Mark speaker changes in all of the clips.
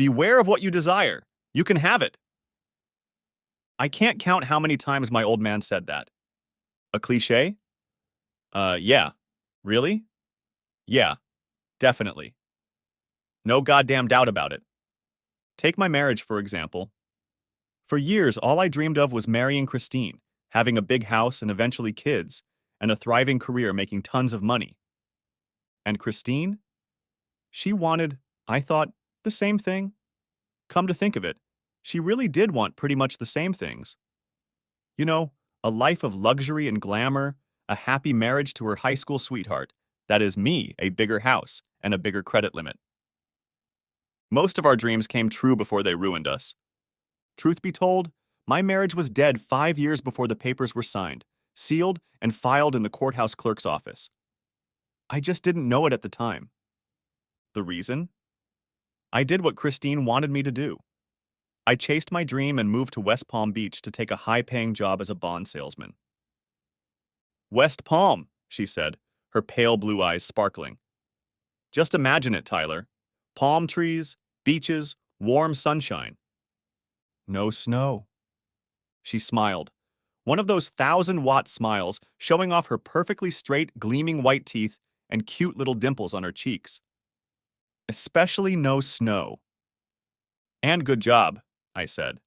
Speaker 1: Beware of what you desire. You can have it. I can't count how many times my old man said that. A cliche? Yeah. Really? Yeah, definitely. No goddamn doubt about it. Take my marriage, for example. For years, all I dreamed of was marrying Christine, having a big house and eventually kids, and a thriving career making tons of money. And Christine? She wanted, I thought, the same thing. Come to think of it, she really did want pretty much the same things. You know, a life of luxury and glamour, a happy marriage to her high school sweetheart, that is me, a bigger house, and a bigger credit limit. Most of our dreams came true before they ruined us. Truth be told, my marriage was dead 5 years before the papers were signed, sealed, and filed in the courthouse clerk's office. I just didn't know it at the time. The reason? I did what Christine wanted me to do. I chased my dream and moved to West Palm Beach to take a high-paying job as a bond salesman. West Palm, she said, her pale blue eyes sparkling. Just imagine it, Tyler. Palm trees, beaches, warm sunshine. No snow. She smiled, one of those 1,000-watt smiles showing off her perfectly straight, gleaming white teeth and cute little dimples on her cheeks. Especially no snow. And good job, I said.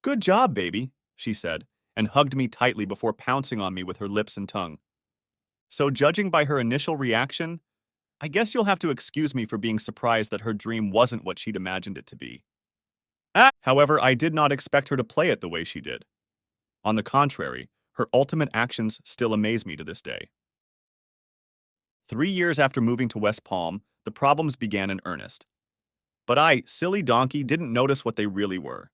Speaker 1: Good job, baby, she said, and hugged me tightly before pouncing on me with her lips and tongue. So judging by her initial reaction, I guess you'll have to excuse me for being surprised that her dream wasn't what she'd imagined it to be. However, I did not expect her to play it the way she did. On the contrary, her ultimate actions still amaze me to this day. 3 years after moving to West Palm, the problems began in earnest. But I, silly donkey, didn't notice what they really were.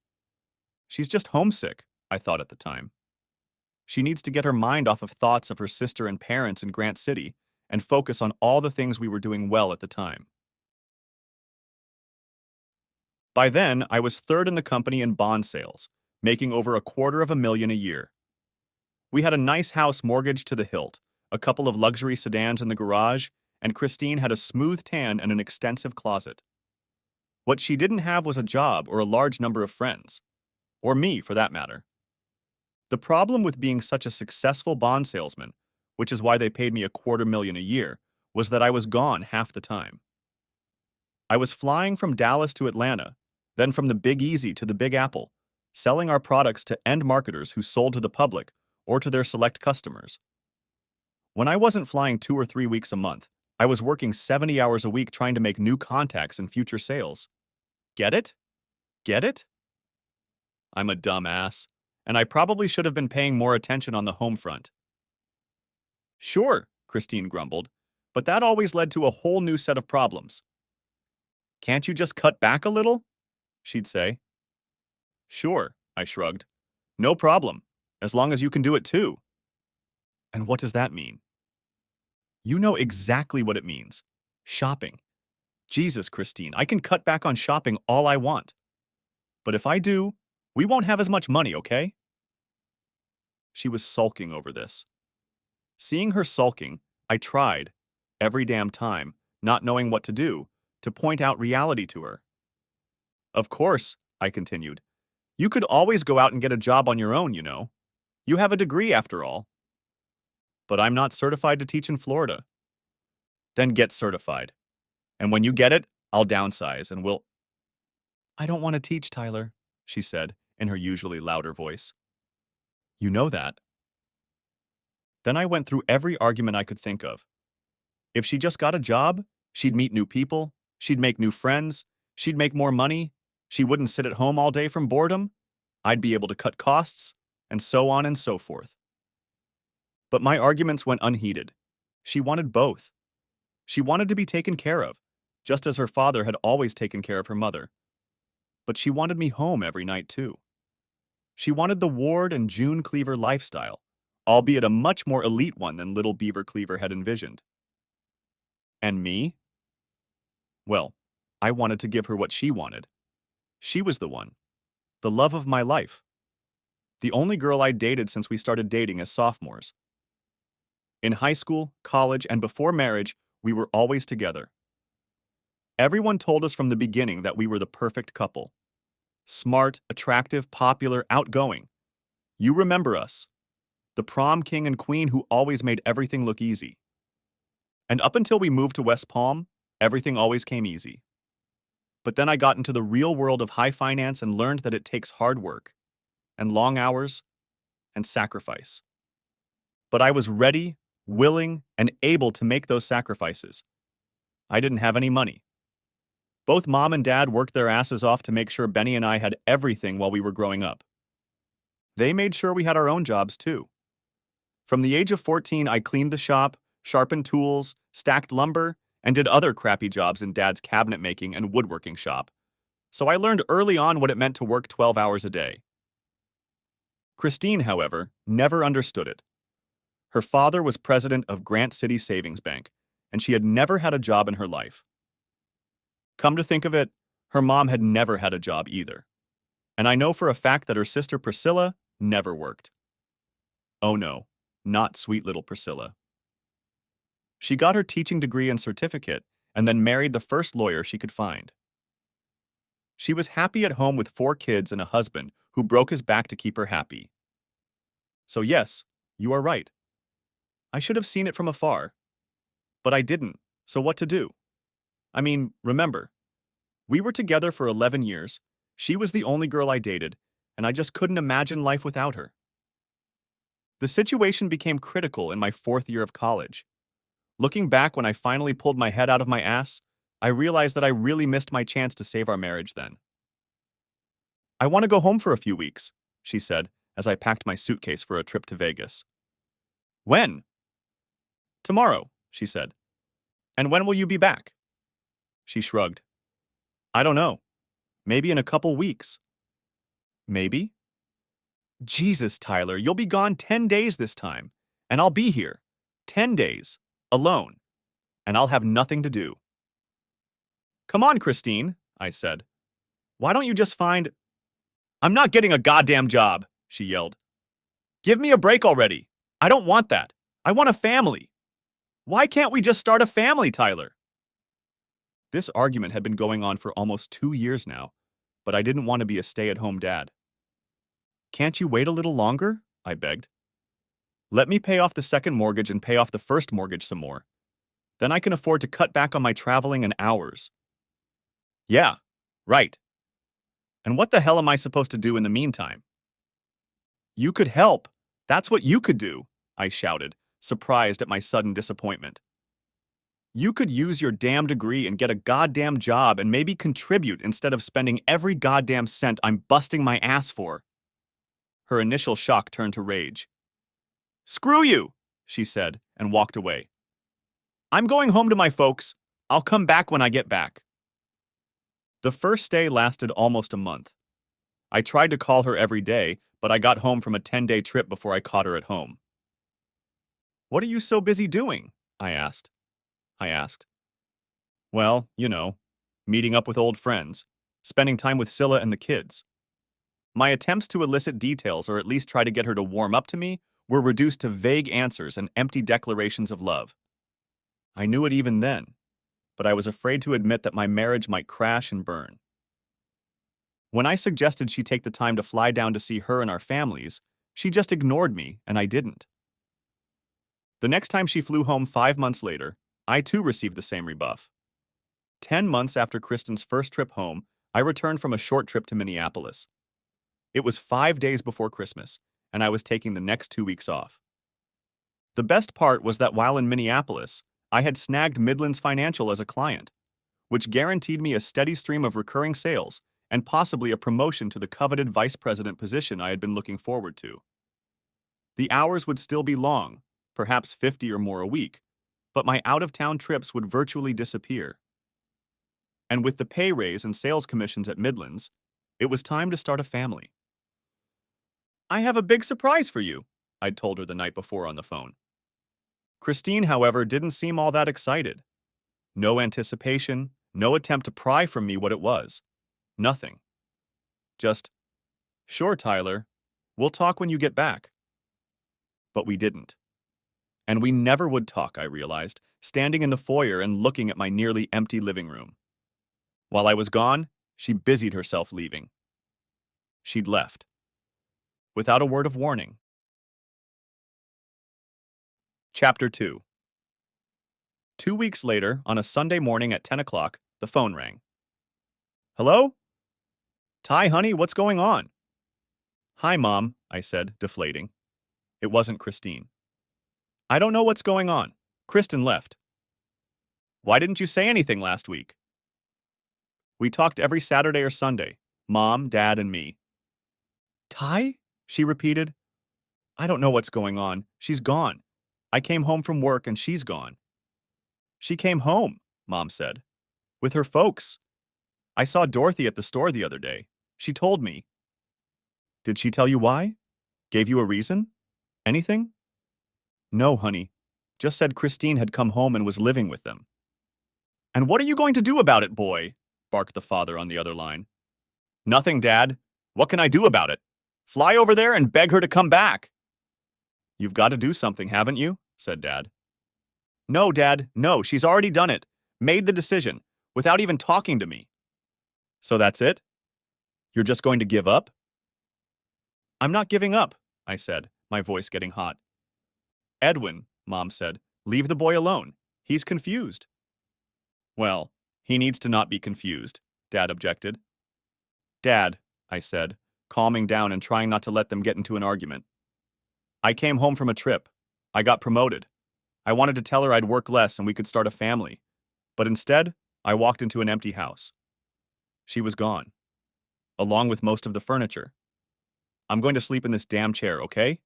Speaker 1: She's just homesick, I thought at the time. She needs to get her mind off of thoughts of her sister and parents in Grant City and focus on all the things we were doing well at the time. By then, I was third in the company in bond sales, making over $250,000 a year. We had a nice house mortgaged to the hilt, a couple of luxury sedans in the garage, and Christine had a smooth tan and an extensive closet. What she didn't have was a job or a large number of friends. Or me, for that matter. The problem with being such a successful bond salesman, which is why they paid me $250,000 a year, was that I was gone half the time. I was flying from Dallas to Atlanta, then from the Big Easy to the Big Apple, selling our products to end marketers who sold to the public or to their select customers. When I wasn't flying 2 or 3 weeks a month, I was working 70 hours a week trying to make new contacts and future sales. Get it? Get it? I'm a dumbass, and I probably should have been paying more attention on the home front. Sure, Christine grumbled, but that always led to a whole new set of problems. Can't you just cut back a little? She'd say. Sure, I shrugged. No problem, as long as you can do it too. And what does that mean? You know exactly what it means. Shopping. Jesus, Christine, I can cut back on shopping all I want. But if I do, we won't have as much money, okay? She was sulking over this. Seeing her sulking, I tried, every damn time, not knowing what to do, to point out reality to her. Of course, I continued, you could always go out and get a job on your own, you know. You have a degree after all. But I'm not certified to teach in Florida. Then get certified. And when you get it, I'll downsize and we'll... I don't want to teach, Tyler, she said in her usually louder voice. You know that. Then I went through every argument I could think of. If she just got a job, she'd meet new people, she'd make new friends, she'd make more money, she wouldn't sit at home all day from boredom, I'd be able to cut costs, and so on and so forth. But my arguments went unheeded. She wanted both. She wanted to be taken care of, just as her father had always taken care of her mother. But she wanted me home every night, too. She wanted the Ward and June Cleaver lifestyle, albeit a much more elite one than little Beaver Cleaver had envisioned. And me? Well, I wanted to give her what she wanted. She was the one. The love of my life. The only girl I'd dated since we started dating as sophomores. In high school, college, and before marriage, we were always together. Everyone told us from the beginning that we were the perfect couple. Smart, attractive, popular, outgoing. You remember us. The prom king and queen who always made everything look easy. And up until we moved to West Palm, everything always came easy. But then I got into the real world of high finance and learned that it takes hard work, and long hours, and sacrifice. But I was ready, willing, and able to make those sacrifices. I didn't have any money. Both mom and dad worked their asses off to make sure Benny and I had everything while we were growing up. They made sure we had our own jobs, too. From the age of 14, I cleaned the shop, sharpened tools, stacked lumber, and did other crappy jobs in Dad's cabinet making and woodworking shop. So I learned early on what it meant to work 12 hours a day. Christine, however, never understood it. Her father was president of Grant City Savings Bank, and she had never had a job in her life. Come to think of it, her mom had never had a job either. And I know for a fact that her sister Priscilla never worked. Oh no, not sweet little Priscilla. She got her teaching degree and certificate and then married the first lawyer she could find. She was happy at home with 4 kids and a husband who broke his back to keep her happy. So yes, you are right. I should have seen it from afar. But I didn't, so what to do? I mean, remember, we were together for 11 years, she was the only girl I dated, and I just couldn't imagine life without her. The situation became critical in my 4th year of college. Looking back when I finally pulled my head out of my ass, I realized that I really missed my chance to save our marriage then. I want to go home for a few weeks, she said, as I packed my suitcase for a trip to Vegas. When? Tomorrow, she said. And when will you be back? She shrugged. I don't know. Maybe in a couple weeks. Maybe? Jesus, Tyler, you'll be gone 10 days this time, and I'll be here. 10 days. Alone. And I'll have nothing to do. Come on, Christine, I said. Why don't you just find... I'm not getting a goddamn job, she yelled. Give me a break already. I don't want that. I want a family. Why can't we just start a family, Tyler? This argument had been going on for almost 2 years now, but I didn't want to be a stay-at-home dad. Can't you wait a little longer? I begged. Let me pay off the second mortgage and pay off the first mortgage some more. Then I can afford to cut back on my traveling and hours. Yeah, right. And what the hell am I supposed to do in the meantime? You could help. That's what you could do, I shouted, surprised at my sudden disappointment. You could use your damn degree and get a goddamn job and maybe contribute instead of spending every goddamn cent I'm busting my ass for. Her initial shock turned to rage. Screw you, she said, and walked away. I'm going home to my folks. I'll come back when I get back. The first stay lasted almost a month. I tried to call her every day, but I got home from a 10-day trip before I caught her at home. What are you so busy doing? I asked. Well, you know, meeting up with old friends, spending time with Scylla and the kids. My attempts to elicit details or at least try to get her to warm up to me were reduced to vague answers and empty declarations of love. I knew it even then, but I was afraid to admit that my marriage might crash and burn. When I suggested she take the time to fly down to see her and our families, she just ignored me, and I didn't. The next time she flew home 5 months later, I too received the same rebuff. 10 months after Kristen's first trip home, I returned from a short trip to Minneapolis. It was 5 days before Christmas, and I was taking the next 2 weeks off. The best part was that while in Minneapolis, I had snagged Midland's Financial as a client, which guaranteed me a steady stream of recurring sales and possibly a promotion to the coveted vice president position I had been looking forward to. The hours would still be long, perhaps 50 or more a week, but my out-of-town trips would virtually disappear. And with the pay raise and sales commissions at Midlands, it was time to start a family. I have a big surprise for you, I'd told her the night before on the phone. Christine, however, didn't seem all that excited. No anticipation, no attempt to pry from me what it was. Nothing. Just, sure, Tyler, we'll talk when you get back. But we didn't. And we never would talk, I realized, standing in the foyer and looking at my nearly empty living room. While I was gone, she busied herself leaving. She'd left. Without a word of warning. Chapter 2. 2 weeks later, on a Sunday morning at 10 o'clock, the phone rang. Hello? Ty, honey, what's going on? Hi, Mom, I said, deflating. It wasn't Christine. I don't know what's going on. Kristen left. Why didn't you say anything last week? We talked every Saturday or Sunday. Mom, Dad, and me. Ty? She repeated. I don't know what's going on. She's gone. I came home from work and she's gone. She came home, Mom said. With her folks. I saw Dorothy at the store the other day. She told me. Did she tell you why? Gave you a reason? Anything? No, honey. Just said Christine had come home and was living with them. And what are you going to do about it, boy? Barked the father on the other line. Nothing, Dad. What can I do about it? Fly over there and beg her to come back. You've got to do something, haven't you? Said Dad. No, Dad, no, she's already done it. Made the decision, without even talking to me. So that's it? You're just going to give up? I'm not giving up, I said, my voice getting hot. Edwin, Mom said, leave the boy alone. He's confused. Well, he needs to not be confused, Dad objected. Dad, I said, calming down and trying not to let them get into an argument. I came home from a trip. I got promoted. I wanted to tell her I'd work less and we could start a family. But instead, I walked into an empty house. She was gone, along with most of the furniture. I'm going to sleep in this damn chair, okay?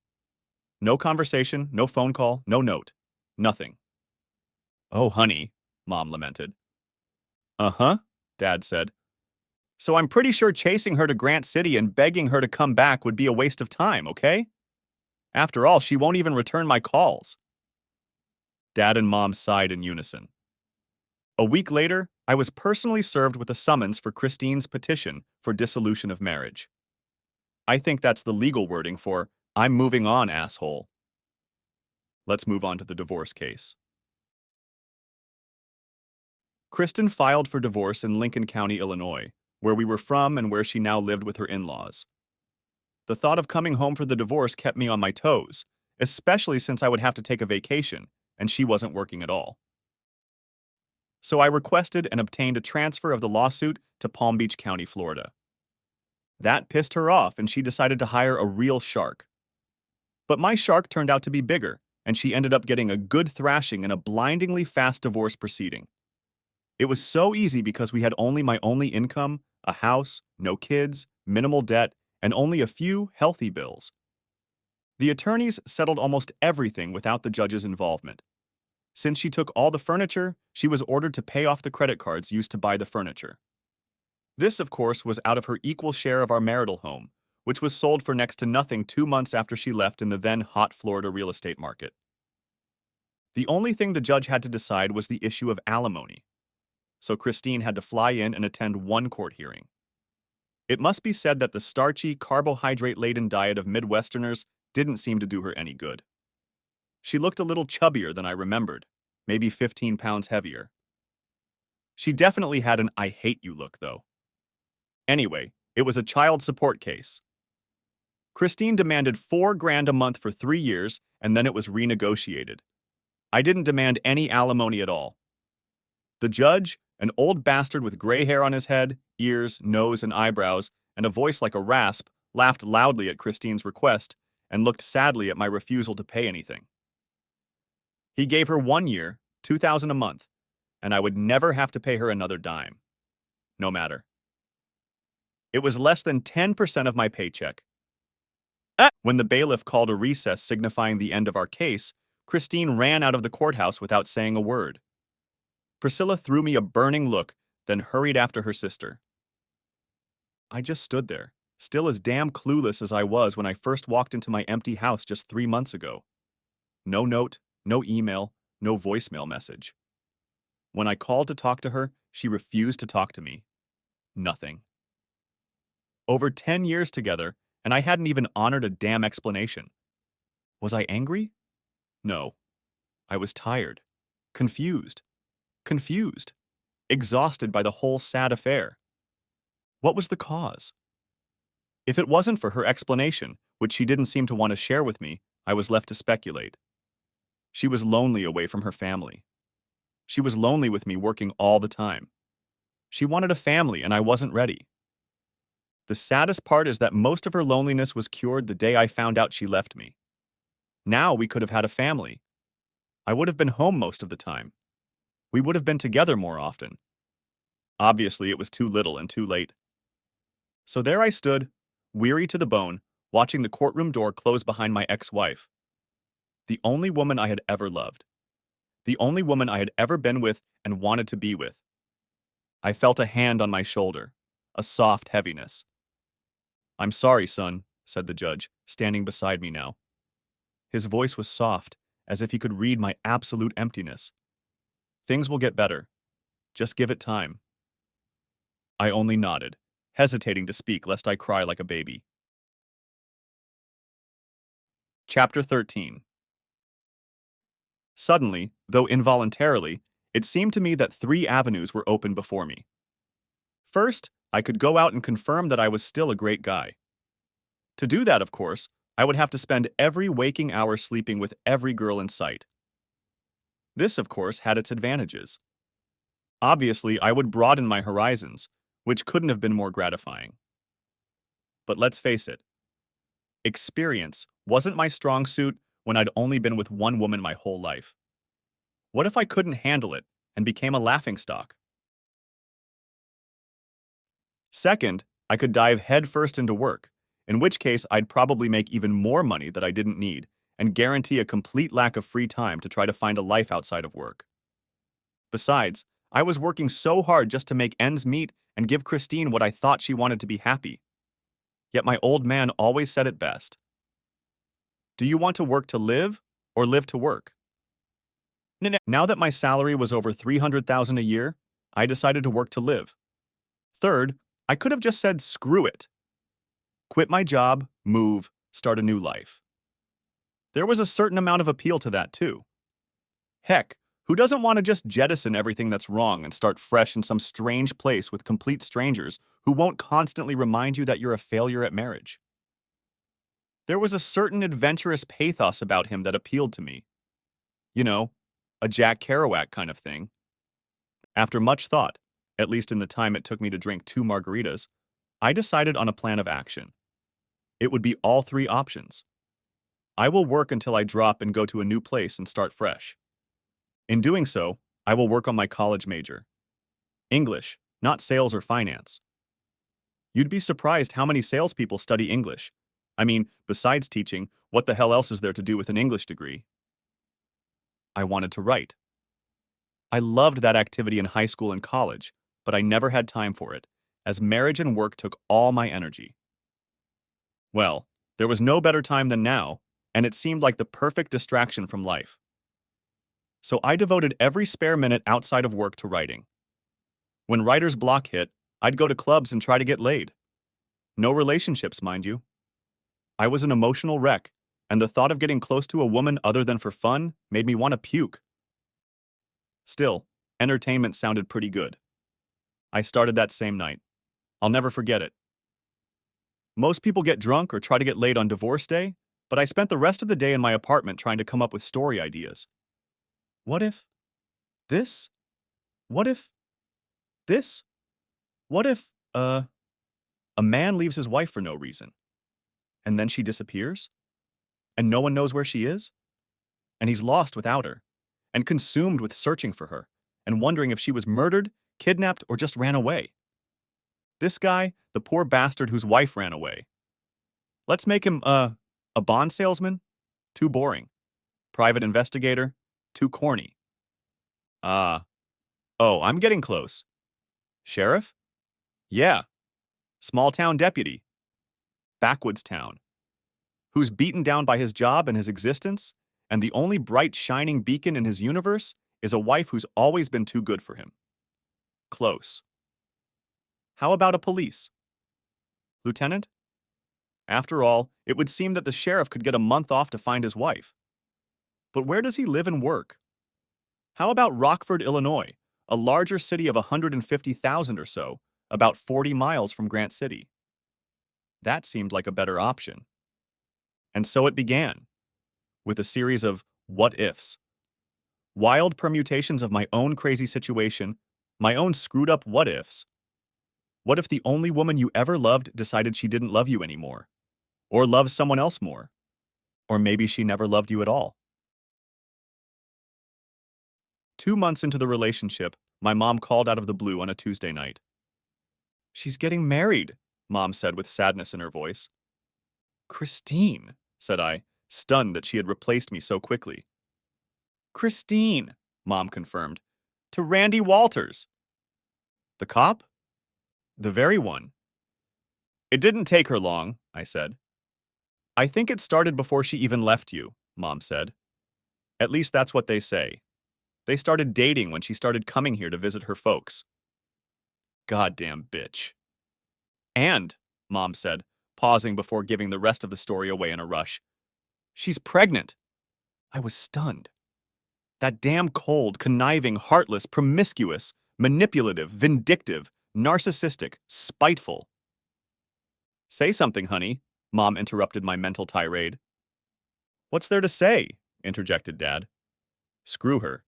Speaker 1: No conversation, no phone call, no note. Nothing. Oh, honey, Mom lamented. Uh-huh, Dad said. So I'm pretty sure chasing her to Grant City and begging her to come back would be a waste of time, okay? After all, she won't even return my calls. Dad and Mom sighed in unison. A week later, I was personally served with a summons for Christine's petition for dissolution of marriage. I think that's the legal wording for, I'm moving on, asshole. Let's move on to the divorce case. Kristen filed for divorce in Lincoln County, Illinois, where we were from and where she now lived with her in-laws. The thought of coming home for the divorce kept me on my toes, especially since I would have to take a vacation, and she wasn't working at all. So I requested and obtained a transfer of the lawsuit to Palm Beach County, Florida. That pissed her off, and she decided to hire a real shark. But my shark turned out to be bigger, and she ended up getting a good thrashing in a blindingly fast divorce proceeding. It was so easy because we had only my only income, a house, no kids, minimal debt, and only a few healthy bills. The attorneys settled almost everything without the judge's involvement. Since she took all the furniture, she was ordered to pay off the credit cards used to buy the furniture. This, of course, was out of her equal share of our marital home, which was sold for next to nothing 2 months after she left in the then hot Florida real estate market. The only thing the judge had to decide was the issue of alimony. So Christine had to fly in and attend one court hearing. It must be said that the starchy, carbohydrate-laden diet of Midwesterners didn't seem to do her any good. She looked a little chubbier than I remembered, maybe 15 pounds heavier. She definitely had an I hate you look, though. Anyway, it was a child support case. Christine demanded $4,000 a month for 3 years, and then it was renegotiated. I didn't demand any alimony at all. The judge, an old bastard with gray hair on his head, ears, nose, and eyebrows, and a voice like a rasp, laughed loudly at Christine's request and looked sadly at my refusal to pay anything. He gave her 1 year, $2,000 a month, and I would never have to pay her another dime. No matter. It was less than 10% of my paycheck. When the bailiff called a recess signifying the end of our case, Christine ran out of the courthouse without saying a word. Priscilla threw me a burning look, then hurried after her sister. I just stood there, still as damn clueless as I was when I first walked into my empty house just 3 months ago. No note, no email, no voicemail message. When I called to talk to her, she refused to talk to me. Nothing. Over 10 years together, and I hadn't even honored a damn explanation. Was I angry? No. I was tired. Confused. exhausted by the whole sad affair. What was the cause? If it wasn't for her explanation, which she didn't seem to want to share with me, I was left to speculate. She was lonely away from her family. She was lonely with me working all the time. She wanted a family, and I wasn't ready. The saddest part is that most of her loneliness was cured the day I found out she left me. Now we could have had a family. I would have been home most of the time. We would have been together more often. Obviously, it was too little and too late. So there I stood, weary to the bone, watching the courtroom door close behind my ex-wife. The only woman I had ever loved. The only woman I had ever been with and wanted to be with. I felt a hand on my shoulder, a soft heaviness. "I'm sorry, son," said the judge, standing beside me now. His voice was soft, as if he could read my absolute emptiness. "Things will get better. Just give it time." I only nodded, hesitating to speak lest I cry like a baby. Chapter 13. Suddenly, though involuntarily, it seemed to me that 3 avenues were open before me. First, I could go out and confirm that I was still a great guy. To do that, of course, I would have to spend every waking hour sleeping with every girl in sight. This, of course, had its advantages. Obviously, I would broaden my horizons, which couldn't have been more gratifying. But let's face it, experience wasn't my strong suit when I'd only been with one woman my whole life. What if I couldn't handle it and became a laughingstock? Second, I could dive headfirst into work, in which case I'd probably make even more money that I didn't need and guarantee a complete lack of free time to try to find a life outside of work. Besides, I was working so hard just to make ends meet and give Christine what I thought she wanted to be happy. Yet my old man always said it best. Do you want to work to live or live to work? Now that my salary was over $300,000 a year, I decided to work to live. Third, I could have just said screw it. Quit my job, move, start a new life. There was a certain amount of appeal to that too. Heck, who doesn't want to just jettison everything that's wrong and start fresh in some strange place with complete strangers who won't constantly remind you that you're a failure at marriage? There was a certain adventurous pathos about him that appealed to me. You know, a Jack Kerouac kind of thing. After much thought, at least in the time it took me to drink 2 margaritas, I decided on a plan of action. It would be all 3 options. I will work until I drop and go to a new place and start fresh. In doing so, I will work on my college major. English, not sales or finance. You'd be surprised how many salespeople study English. I mean, besides teaching, what the hell else is there to do with an English degree? I wanted to write. I loved that activity in high school and college, but I never had time for it, as marriage and work took all my energy. Well, there was no better time than now, and it seemed like the perfect distraction from life. So I devoted every spare minute outside of work to writing. When writer's block hit, I'd go to clubs and try to get laid. No relationships, mind you. I was an emotional wreck, and the thought of getting close to a woman other than for fun made me want to puke. Still, entertainment sounded pretty good. I started that same night. I'll never forget it. Most people get drunk or try to get laid on divorce day, but I spent the rest of the day in my apartment trying to come up with story ideas. What if this? What if this? What if, a man leaves his wife for no reason, and then she disappears, and no one knows where she is, and he's lost without her, and consumed with searching for her, and wondering if she was murdered, kidnapped, or just ran away. This guy, the poor bastard whose wife ran away. Let's make him, a bond salesman? Too boring. Private investigator? Too corny. Oh, I'm getting close. Sheriff? Yeah. Small town deputy. Backwoods town. Who's beaten down by his job and his existence, and the only bright shining beacon in his universe is a wife who's always been too good for him. Close. How about a police? Lieutenant? After all, it would seem that the sheriff could get a month off to find his wife. But where does he live and work? How about Rockford, Illinois, a larger city of 150,000 or so, about 40 miles from Grant City. That seemed like a better option. And so it began, with a series of what ifs. Wild permutations of my own crazy situation, my own screwed up what ifs. What if the only woman you ever loved decided she didn't love you anymore? Or loves someone else more? Or maybe she never loved you at all? 2 months into the relationship, my mom called out of the blue on a Tuesday night. "She's getting married," Mom said with sadness in her voice. "Christine," said I, stunned that she had replaced me so quickly. "Christine," Mom confirmed. "To Randy Walters." "The cop?" "The very one." "It didn't take her long," I said. "I think it started before she even left you," Mom said. "At least that's what they say. They started dating when she started coming here to visit her folks." "Goddamn bitch." "And," Mom said, pausing before giving the rest of the story away in a rush, "she's pregnant." I was stunned. That damn cold, conniving, heartless, promiscuous, manipulative, vindictive, narcissistic, spiteful. "Say something, honey," Mom interrupted my mental tirade. "What's there to say?" interjected Dad. "Screw her."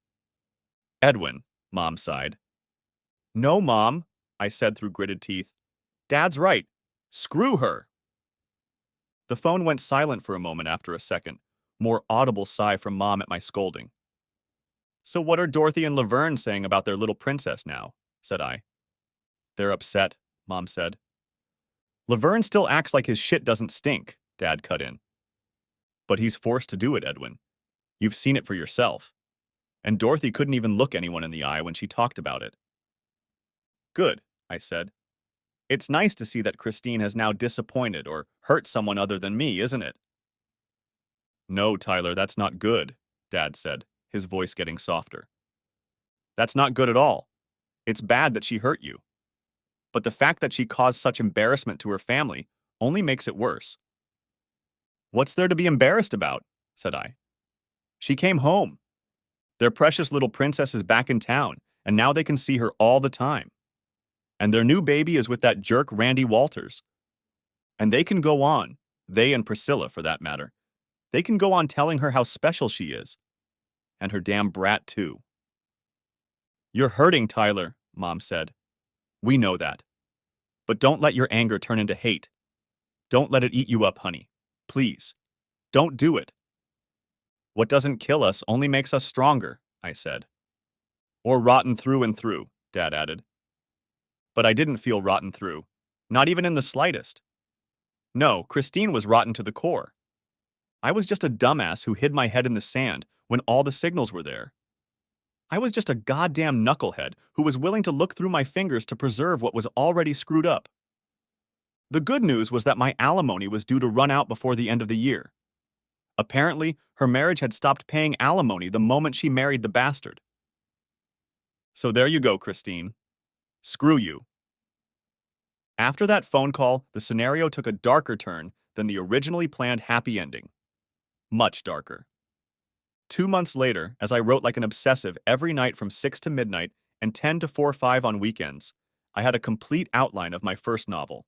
Speaker 1: "Edwin," Mom sighed. "No, Mom," I said through gritted teeth. "Dad's right. Screw her." The phone went silent for a moment after a second, more audible sigh from Mom at my scolding. "So what are Dorothy and Laverne saying about their little princess now?" said I. "They're upset," Mom said. "Laverne still acts like his shit doesn't stink," Dad cut in. "But he's forced to do it, Edwin. You've seen it for yourself. And Dorothy couldn't even look anyone in the eye when she talked about it." "Good," I said. "It's nice to see that Christine has now disappointed or hurt someone other than me, isn't it?" "No, Tyler, that's not good," Dad said, his voice getting softer. "That's not good at all. It's bad that she hurt you. But the fact that she caused such embarrassment to her family only makes it worse." "What's there to be embarrassed about?" said I. "She came home. Their precious little princess is back in town, and now they can see her all the time. And their new baby is with that jerk Randy Walters. And they can go on, they and Priscilla for that matter, they can go on telling her how special she is. And her damn brat too." "You're hurting, Tyler," Mom said. "We know that. But don't let your anger turn into hate. Don't let it eat you up, honey. Please. Don't do it." "What doesn't kill us only makes us stronger," I said. "Or rotten through and through," Dad added. But I didn't feel rotten through. Not even in the slightest. No, Christine was rotten to the core. I was just a dumbass who hid my head in the sand when all the signals were there. I was just a goddamn knucklehead who was willing to look through my fingers to preserve what was already screwed up. The good news was that my alimony was due to run out before the end of the year. Apparently, her marriage had stopped paying alimony the moment she married the bastard. So there you go, Christine. Screw you. After that phone call, the scenario took a darker turn than the originally planned happy ending. Much darker. 2 months later, as I wrote like an obsessive every night from 6 to midnight and 10 to 4 or 5 on weekends, I had a complete outline of my first novel.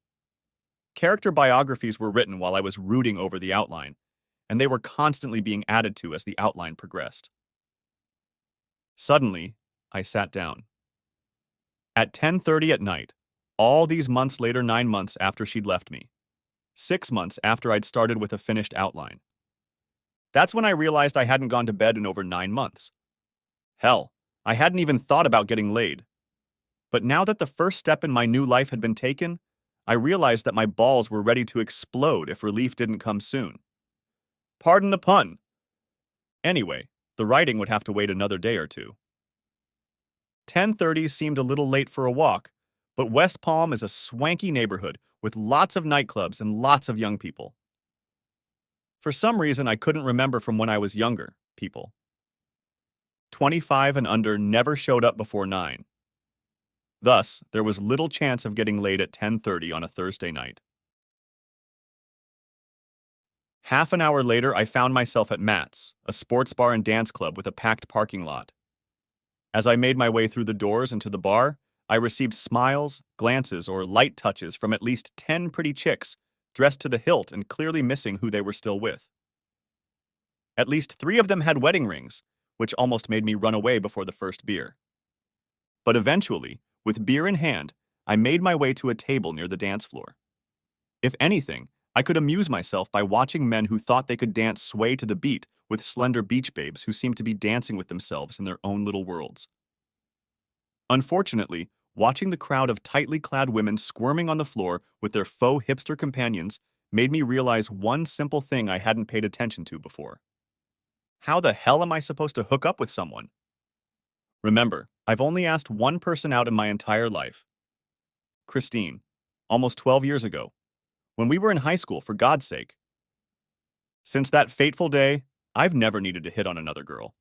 Speaker 1: Character biographies were written while I was rooting over the outline, and they were constantly being added to as the outline progressed. Suddenly, I sat down. At 10:30 at night, all these months later, 9 months after she'd left me. 6 months after I'd started with a finished outline. That's when I realized I hadn't gone to bed in over 9 months. Hell, I hadn't even thought about getting laid. But now that the first step in my new life had been taken, I realized that my balls were ready to explode if relief didn't come soon. Pardon the pun. Anyway, the writing would have to wait another day or two. 10:30 seemed a little late for a walk, but West Palm is a swanky neighborhood with lots of nightclubs and lots of young people. For some reason I couldn't remember from when I was younger, people. 25 and under never showed up before 9. Thus, there was little chance of getting laid at 10:30 on a Thursday night. Half an hour later, I found myself at Matt's, a sports bar and dance club with a packed parking lot. As I made my way through the doors into the bar, I received smiles, glances, or light touches from at least 10 pretty chicks, dressed to the hilt and clearly missing who they were still with. At least 3 of them had wedding rings, which almost made me run away before the first beer. But eventually, with beer in hand, I made my way to a table near the dance floor. If anything, I could amuse myself by watching men who thought they could dance sway to the beat with slender beach babes who seemed to be dancing with themselves in their own little worlds. Unfortunately, watching the crowd of tightly clad women squirming on the floor with their faux hipster companions made me realize one simple thing I hadn't paid attention to before. How the hell am I supposed to hook up with someone? Remember, I've only asked one person out in my entire life. Christine, almost 12 years ago, when we were in high school, for God's sake. Since that fateful day, I've never needed to hit on another girl.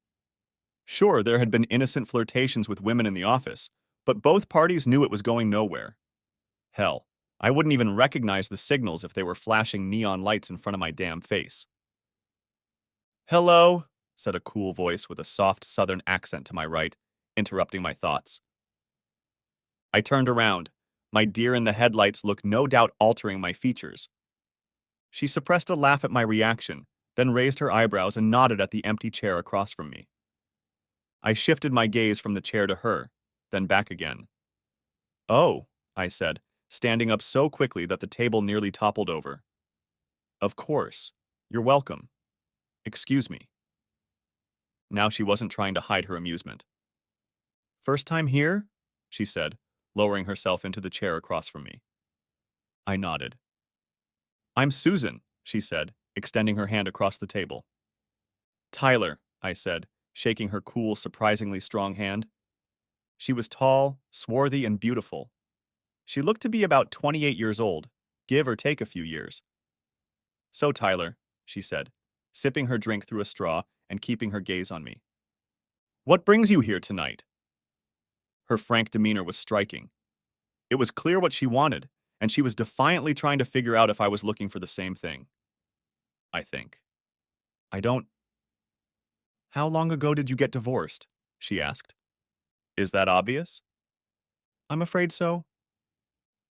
Speaker 1: Sure, there had been innocent flirtations with women in the office, but both parties knew it was going nowhere. Hell, I wouldn't even recognize the signals if they were flashing neon lights in front of my damn face. "Hello," said a cool voice with a soft southern accent to my right, interrupting my thoughts. I turned around. My deer in the headlights looked no doubt altering my features. She suppressed a laugh at my reaction, then raised her eyebrows and nodded at the empty chair across from me. I shifted my gaze from the chair to her, then back again. "Oh," I said, standing up so quickly that the table nearly toppled over. "Of course. You're welcome. Excuse me." Now she wasn't trying to hide her amusement. "First time here?" she said, lowering herself into the chair across from me. I nodded. "I'm Susan," she said, extending her hand across the table. "Tyler," I said, shaking her cool, surprisingly strong hand. She was tall, swarthy, and beautiful. She looked to be about 28 years old, give or take a few years. "So, Tyler," she said, sipping her drink through a straw and keeping her gaze on me. "What brings you here tonight?" Her frank demeanor was striking. It was clear what she wanted, and she was defiantly trying to figure out if I was looking for the same thing. I think. "I don't—" "How long ago did you get divorced?" she asked. "Is that obvious?" "I'm afraid so."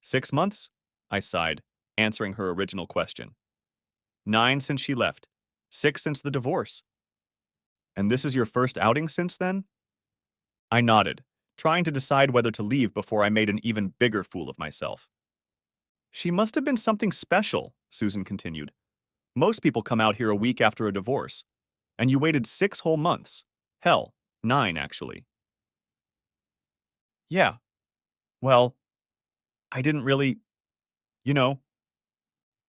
Speaker 1: "6 months?" I sighed, answering her original question. 9 since she left. 6 since the divorce. "And this is your first outing since then?" I nodded, trying to decide whether to leave before I made an even bigger fool of myself. "She must have been something special," Susan continued. "Most people come out here a week after a divorce. And you waited 6 whole months. Hell, 9, actually." "Yeah. Well, I didn't really, you know."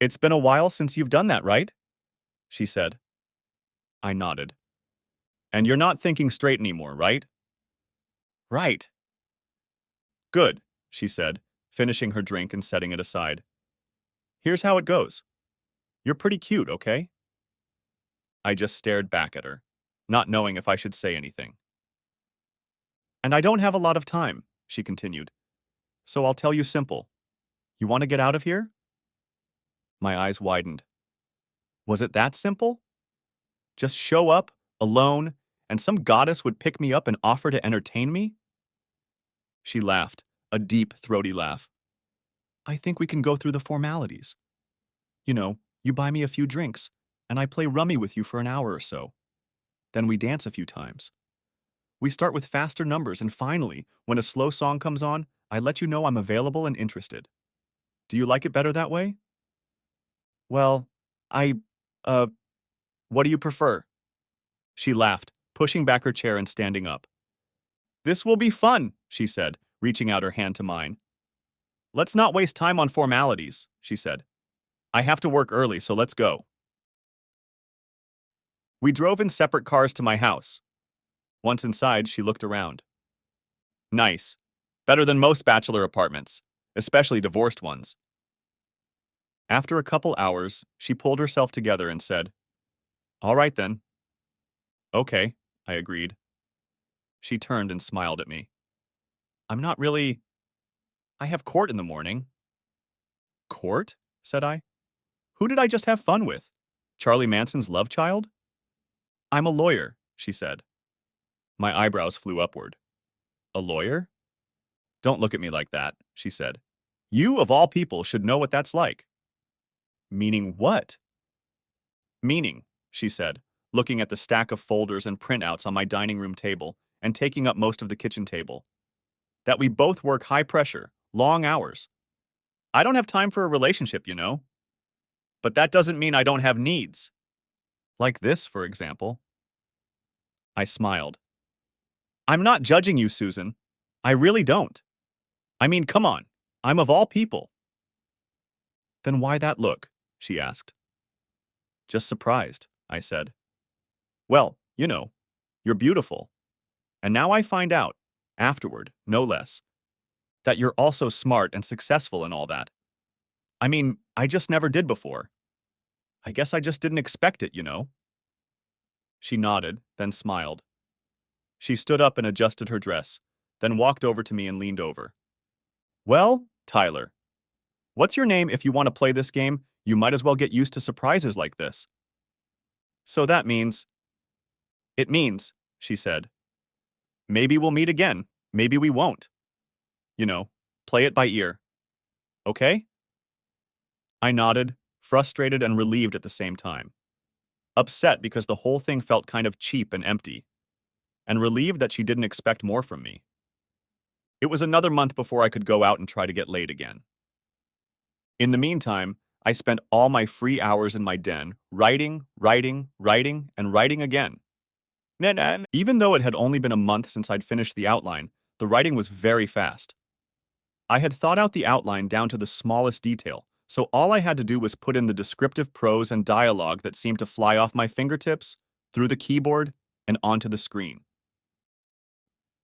Speaker 1: "It's been a while since you've done that, right?" she said. I nodded. "And you're not thinking straight anymore, right?" "Right." "Good," she said, finishing her drink and setting it aside. "Here's how it goes. You're pretty cute, okay?" I just stared back at her, not knowing if I should say anything. "And I don't have a lot of time," she continued. "So I'll tell you simple. You want to get out of here?" My eyes widened. Was it that simple? Just show up, alone, and some goddess would pick me up and offer to entertain me? She laughed, a deep, throaty laugh. "I think we can go through the formalities. You know, you buy me a few drinks, and I play rummy with you for an hour or so. Then we dance a few times. We start with faster numbers, and finally, when a slow song comes on, I let you know I'm available and interested. Do you like it better that way?" "Well, I, uh, what do you prefer?" She laughed, pushing back her chair and standing up. "This will be fun," she said, reaching out her hand to mine. "Let's not waste time on formalities," she said. "I have to work early, so let's go." We drove in separate cars to my house. Once inside, she looked around. "Nice. Better than most bachelor apartments, especially divorced ones." After a couple hours, she pulled herself together and said, "All right then." "Okay," I agreed. She turned and smiled at me. "I'm not really— I have court in the morning." "Court?" said I. "Who did I just have fun with? Charlie Manson's love child?" "I'm a lawyer," she said. My eyebrows flew upward. A lawyer? Don't look at me like that, she said. You, of all people, should know what that's like. Meaning what? Meaning, she said, looking at the stack of folders and printouts on my dining room table and taking up most of the kitchen table. That we both work high pressure, long hours. I don't have time for a relationship, you know. But that doesn't mean I don't have needs. Like this, for example. I smiled. I'm not judging you, Susan. I really don't. I mean, come on. I'm of all people. Then why that look? She asked. Just surprised, I said. Well, you know, you're beautiful. And now I find out, afterward, no less, that you're also smart and successful and all that. I mean, I just never did before. I guess I just didn't expect it, you know. She nodded, then smiled. She stood up and adjusted her dress, then walked over to me and leaned over. Well, Tyler, what's your name? If you want to play this game, you might as well get used to surprises like this. So that means... It means, she said. Maybe we'll meet again. Maybe we won't. You know, play it by ear. Okay? I nodded, frustrated and relieved at the same time. Upset because the whole thing felt kind of cheap and empty, and relieved that she didn't expect more from me. It was another month before I could go out and try to get laid again. In the meantime, I spent all my free hours in my den writing, and writing again. Even though it had only been a month since I'd finished the outline, the writing was very fast. I had thought out the outline down to the smallest detail, so all I had to do was put in the descriptive prose and dialogue that seemed to fly off my fingertips, through the keyboard, and onto the screen.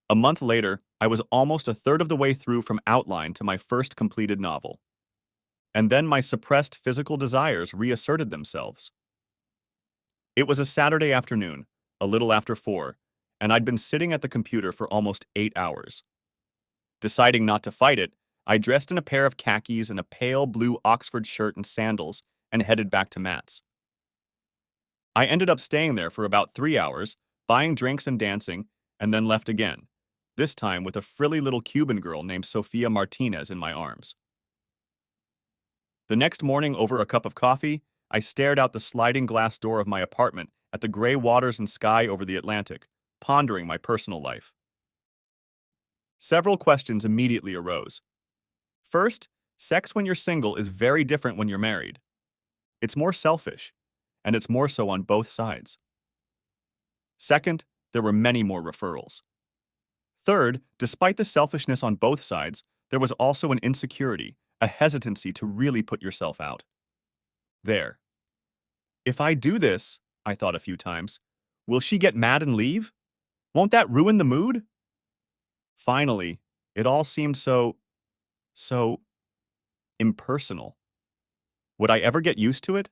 Speaker 1: A month later, I was almost a third of the way through from outline to my first completed novel. And then my suppressed physical desires reasserted themselves. It was a Saturday afternoon, a little after 4, and I'd been sitting at the computer for almost 8 hours. Deciding not to fight it, I dressed in a pair of khakis and a pale blue Oxford shirt and sandals and headed back to Matt's. I ended up staying there for about 3 hours, buying drinks and dancing, and then left again, this time with a frilly little Cuban girl named Sofia Martinez in my arms. The next morning, over a cup of coffee, I stared out the sliding glass door of my apartment at the gray waters and sky over the Atlantic, pondering my personal life. Several questions immediately arose. First, sex when you're single is very different when you're married. It's more selfish, and it's more so on both sides. Second, there were many more referrals. Third, despite the selfishness on both sides, there was also an insecurity, a hesitancy to really put yourself out. There. If I do this, I thought a few times, will she get mad and leave? Won't that ruin the mood? Finally, it all seemed so impersonal. Would I ever get used to it?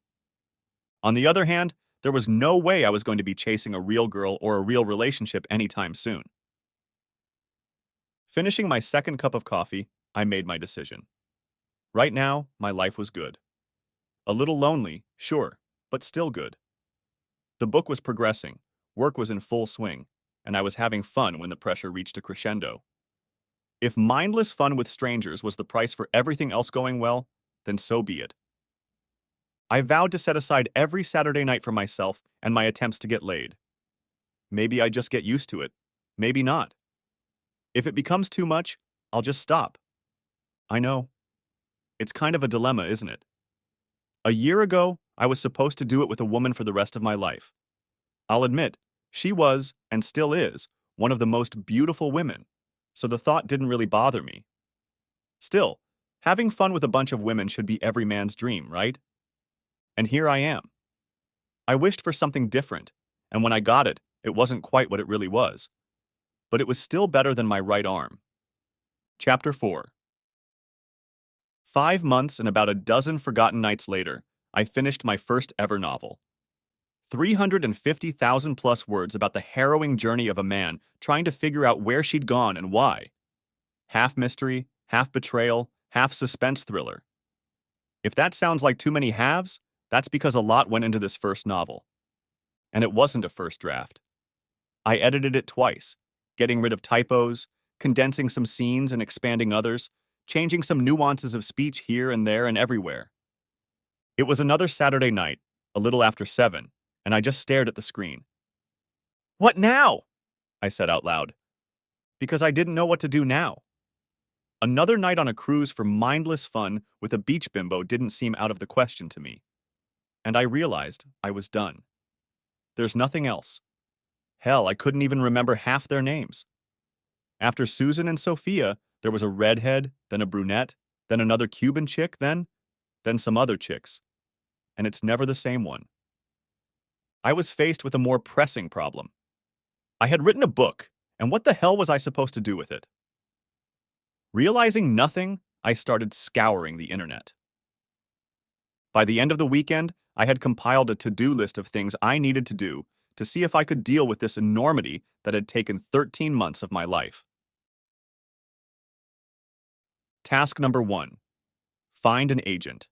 Speaker 1: On the other hand, there was no way I was going to be chasing a real girl or a real relationship anytime soon. Finishing my second cup of coffee, I made my decision. Right now, my life was good. A little lonely, sure, but still good. The book was progressing, work was in full swing, and I was having fun when the pressure reached a crescendo. If mindless fun with strangers was the price for everything else going well, then so be it. I vowed to set aside every Saturday night for myself and my attempts to get laid. Maybe I just get used to it, maybe not. If it becomes too much, I'll just stop. I know. It's kind of a dilemma, isn't it? A year ago, I was supposed to do it with a woman for the rest of my life. I'll admit, she was, and still is, one of the most beautiful women, so the thought didn't really bother me. Still, having fun with a bunch of women should be every man's dream, right? And here I am. I wished for something different, and when I got it, it wasn't quite what it really was. But it was still better than my right arm. Chapter 4. 5 months and about a dozen forgotten nights later, I finished my first ever novel. 350,000 plus words about the harrowing journey of a man trying to figure out where she'd gone and why. Half mystery, half betrayal, half suspense thriller. If that sounds like too many halves, that's because a lot went into this first novel. And it wasn't a first draft. I edited it twice, getting rid of typos, condensing some scenes and expanding others, changing some nuances of speech here and there and everywhere. It was another Saturday night, a little after 7, and I just stared at the screen. "What now?" I said out loud, because I didn't know what to do now. Another night on a cruise for mindless fun with a beach bimbo didn't seem out of the question to me, and I realized I was done. There's nothing else. Hell, I couldn't even remember half their names. After Susan and Sophia, there was a redhead, then a brunette, then another Cuban chick, then some other chicks. And it's never the same one. I was faced with a more pressing problem. I had written a book, and what the hell was I supposed to do with it? Realizing nothing, I started scouring the internet. By the end of the weekend, I had compiled a to-do list of things I needed to do to see if I could deal with this enormity that had taken 13 months of my life. Task number 1. Find an agent.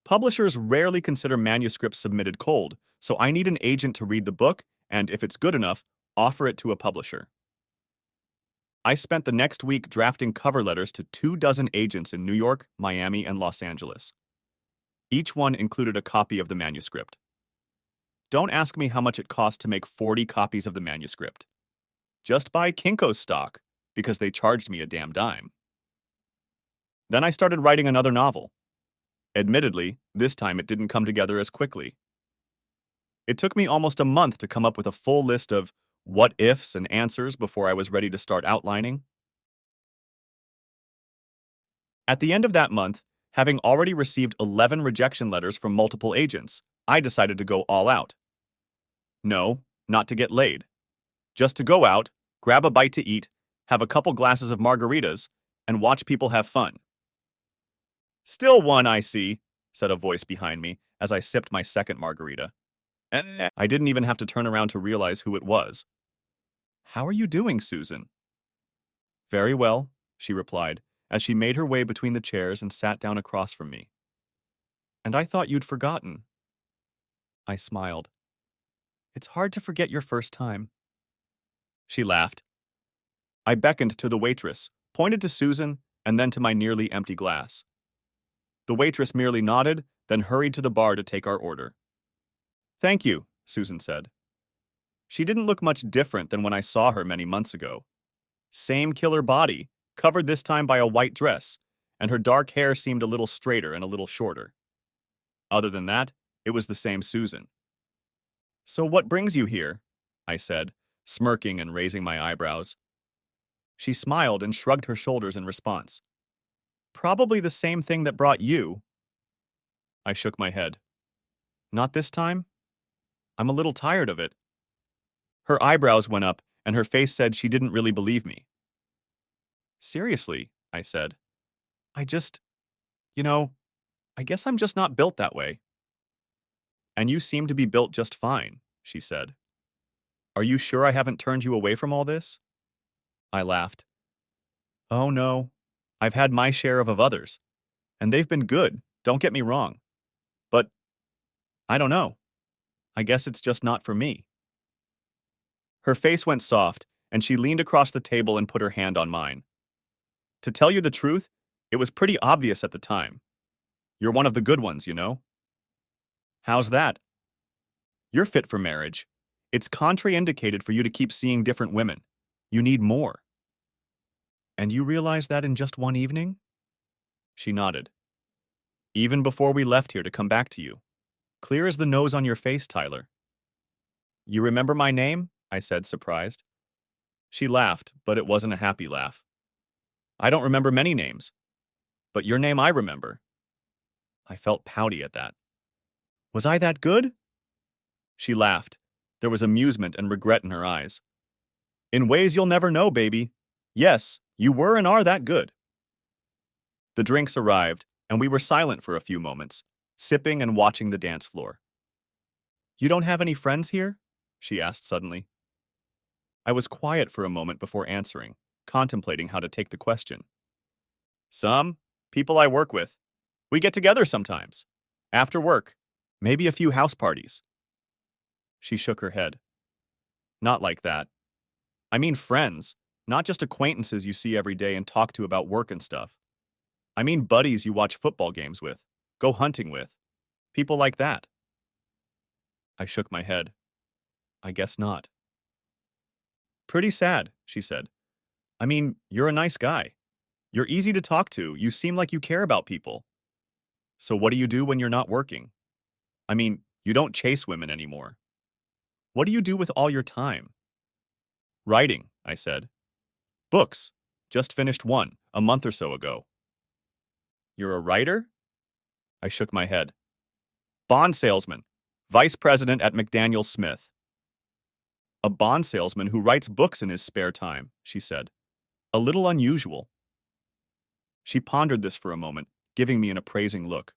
Speaker 1: Publishers rarely consider manuscripts submitted cold, so I need an agent to read the book and, if it's good enough, offer it to a publisher. I spent the next week drafting cover letters to 24 agents in New York, Miami, and Los Angeles. Each one included a copy of the manuscript. Don't ask me how much it cost to make 40 copies of the manuscript. Just buy Kinko's stock, because they charged me a damn dime. Then I started writing another novel. Admittedly, this time it didn't come together as quickly. It took me almost a month to come up with a full list of what-ifs and answers before I was ready to start outlining. At the end of that month, having already received 11 rejection letters from multiple agents, I decided to go all out. No, not to get laid. Just to go out, grab a bite to eat, have a couple glasses of margaritas, and watch people have fun. "Still one, I see," said a voice behind me as I sipped my second margarita. I didn't even have to turn around to realize who it was. "How are you doing, Susan?" "Very well," she replied, as she made her way between the chairs and sat down across from me. "And I thought you'd forgotten." I smiled. "It's hard to forget your first time." She laughed. I beckoned to the waitress, pointed to Susan, and then to my nearly empty glass. The waitress merely nodded, then hurried to the bar to take our order. "Thank you," Susan said. She didn't look much different than when I saw her many months ago. Same killer body, covered this time by a white dress, and her dark hair seemed a little straighter and a little shorter. Other than that, it was the same Susan. "So what brings you here?" I said, smirking and raising my eyebrows. She smiled and shrugged her shoulders in response. "Probably the same thing that brought you." I shook my head. "Not this time? I'm a little tired of it." Her eyebrows went up, and her face said she didn't really believe me. "Seriously," I said. I guess I'm just not built that way." "And you seem to be built just fine," she said. "Are you sure I haven't turned you away from all this?" I laughed. "Oh no, I've had my share of others, and they've been good, don't get me wrong. But, I don't know. I guess it's just not for me." Her face went soft, and she leaned across the table and put her hand on mine. To tell you the truth, it was pretty obvious at the time. "You're one of the good ones, you know." "How's that?" "You're fit for marriage. It's contraindicated for you to keep seeing different women. You need more." "And you realized that in just one evening?" She nodded. "Even before we left here to come back to you. Clear as the nose on your face, Tyler." "You remember my name?" I said, surprised. She laughed, but it wasn't a happy laugh. "I don't remember many names, but your name I remember." I felt pouty at that. "Was I that good?" She laughed. There was amusement and regret in her eyes. "In ways you'll never know, baby. Yes, you were and are that good." The drinks arrived, and we were silent for a few moments, sipping and watching the dance floor. "You don't have any friends here?" she asked suddenly. I was quiet for a moment before answering, contemplating how to take the question. "Some. People I work with. We get together sometimes. After work. Maybe a few house parties." She shook her head. "Not like that. I mean friends, Not just acquaintances you see every day and talk to about work and stuff. I mean buddies you watch football games with, go hunting with, people like that. I shook my head. I guess not. Pretty sad, she said. I mean, you're a nice guy. You're easy to talk to. You seem like you care about people. So what do you do when you're not working? I mean, you don't chase women anymore. What do you do with all your time? Writing, I said. Books. Just finished one, a month or so ago. You're a writer? I shook my head. Bond salesman. Vice president at McDaniel Smith. A bond salesman who writes books in his spare time, she said. A little unusual. She pondered this for a moment, giving me an appraising look.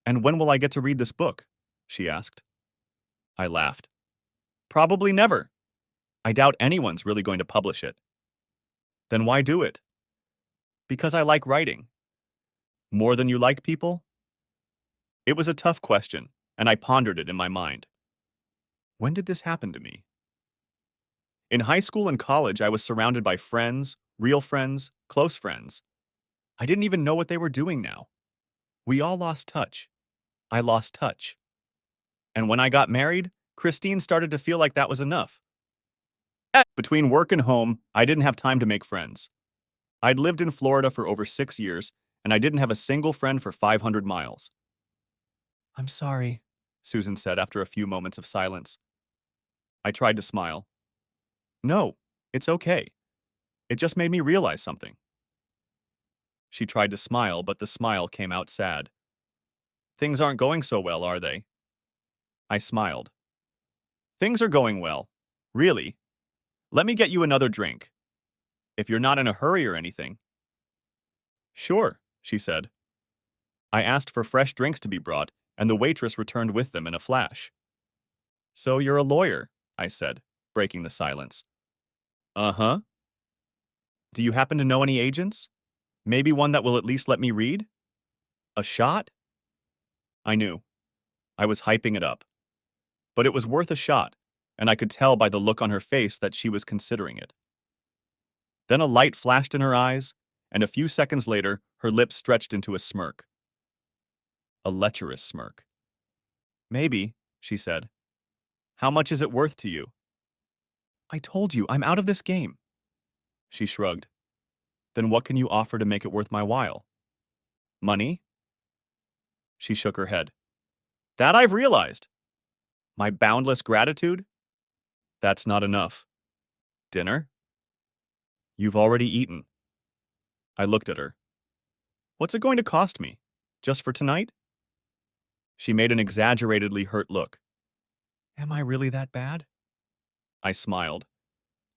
Speaker 1: And when will I get to read this book? She asked. I laughed. Probably never. I doubt anyone's really going to publish it. Then why do it? Because I like writing. More than you like people? It was a tough question, and I pondered it in my mind. When did this happen to me? In high school and college, I was surrounded by friends, real friends, close friends. I didn't even know what they were doing now. We all lost touch. I lost touch. And when I got married, Christine started to feel like that was enough. Between work and home, I didn't have time to make friends. I'd lived in Florida for over 6 years, and I didn't have a single friend for 500 miles. I'm sorry, Susan said after a few moments of silence. I tried to smile. No, it's okay. It just made me realize something. She tried to smile, but the smile came out sad. Things aren't going so well, are they? I smiled. Things are going well. Really. Let me get you another drink. If you're not in a hurry or anything. Sure, she said. I asked for fresh drinks to be brought, and the waitress returned with them in a flash. So you're a lawyer, I said, breaking the silence. Uh-huh. Do you happen to know any agents? Maybe one that will at least let me read? A shot? I knew. I was hyping it up. But it was worth a shot, and I could tell by the look on her face that she was considering it. Then a light flashed in her eyes, and a few seconds later, her lips stretched into a smirk. A lecherous smirk. Maybe, she said. How much is it worth to you? I told you, I'm out of this game. She shrugged. Then what can you offer to make it worth my while? Money? She shook her head. That I've realized. My boundless gratitude? That's not enough. Dinner? You've already eaten. I looked at her. What's it going to cost me? Just for tonight? She made an exaggeratedly hurt look. Am I really that bad? I smiled.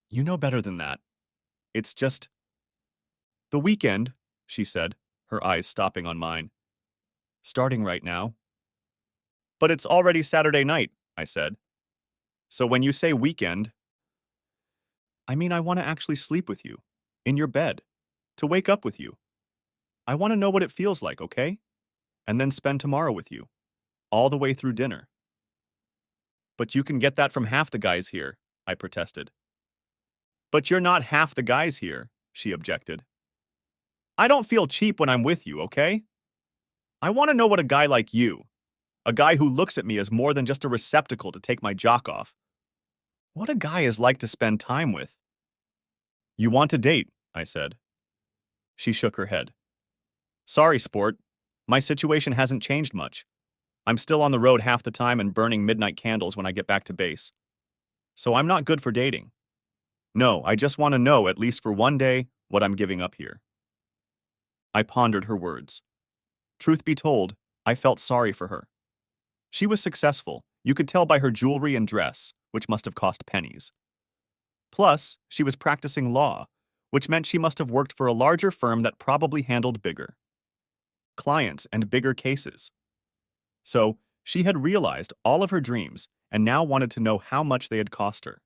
Speaker 1: You know better than that. It's just... The weekend, she said, her eyes stopping on mine. Starting right now. But it's already Saturday night, I said. So when you say weekend, I mean I want to actually sleep with you, in your bed, to wake up with you. I want to know what it feels like, okay? And then spend tomorrow with you, all the way through dinner. But you can get that from half the guys here, I protested. But you're not half the guys here, she objected. I don't feel cheap when I'm with you, okay? I want to know what a guy like you, a guy who looks at me as more than just a receptacle to take my jock off, what a guy is like to spend time with. You want to date, I said. She shook her head. Sorry, sport. My situation hasn't changed much. I'm still on the road half the time and burning midnight candles when I get back to base. So I'm not good for dating. No, I just want to know, at least for one day, what I'm giving up here. I pondered her words. Truth be told, I felt sorry for her. She was successful, you could tell by her jewelry and dress, which must have cost pennies. Plus, she was practicing law, which meant she must have worked for a larger firm that probably handled bigger clients and bigger cases. So, she had realized all of her dreams and now wanted to know how much they had cost her.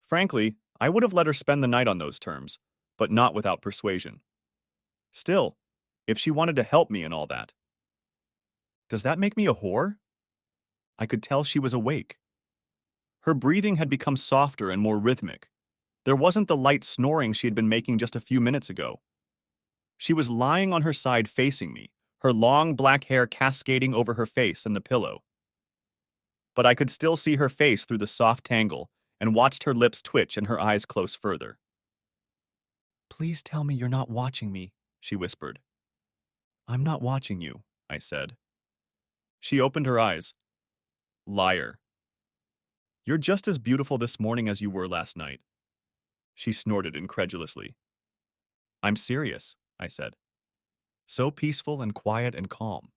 Speaker 1: Frankly, I would have let her spend the night on those terms, but not without persuasion. Still, if she wanted to help me and all that. Does that make me a whore? I could tell she was awake. Her breathing had become softer and more rhythmic. There wasn't the light snoring she had been making just a few minutes ago. She was lying on her side facing me, her long black hair cascading over her face and the pillow. But I could still see her face through the soft tangle and watched her lips twitch and her eyes close further. "Please tell me you're not watching me," she whispered. "I'm not watching you," I said. She opened her eyes. "Liar. You're just as beautiful this morning as you were last night." She snorted incredulously. "I'm serious," I said. "So peaceful and quiet and calm."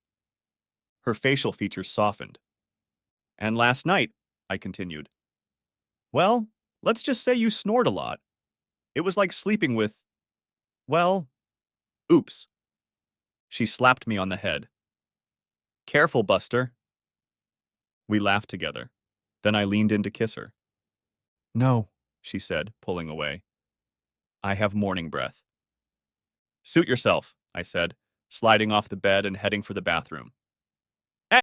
Speaker 1: Her facial features softened. "And last night," I continued. "Well, let's just say you snored a lot. It was like sleeping with, well, oops." She slapped me on the head. "Careful, Buster." We laughed together. Then I leaned in to kiss her. "No," she said, pulling away. "I have morning breath." "Suit yourself," I said, sliding off the bed and heading for the bathroom.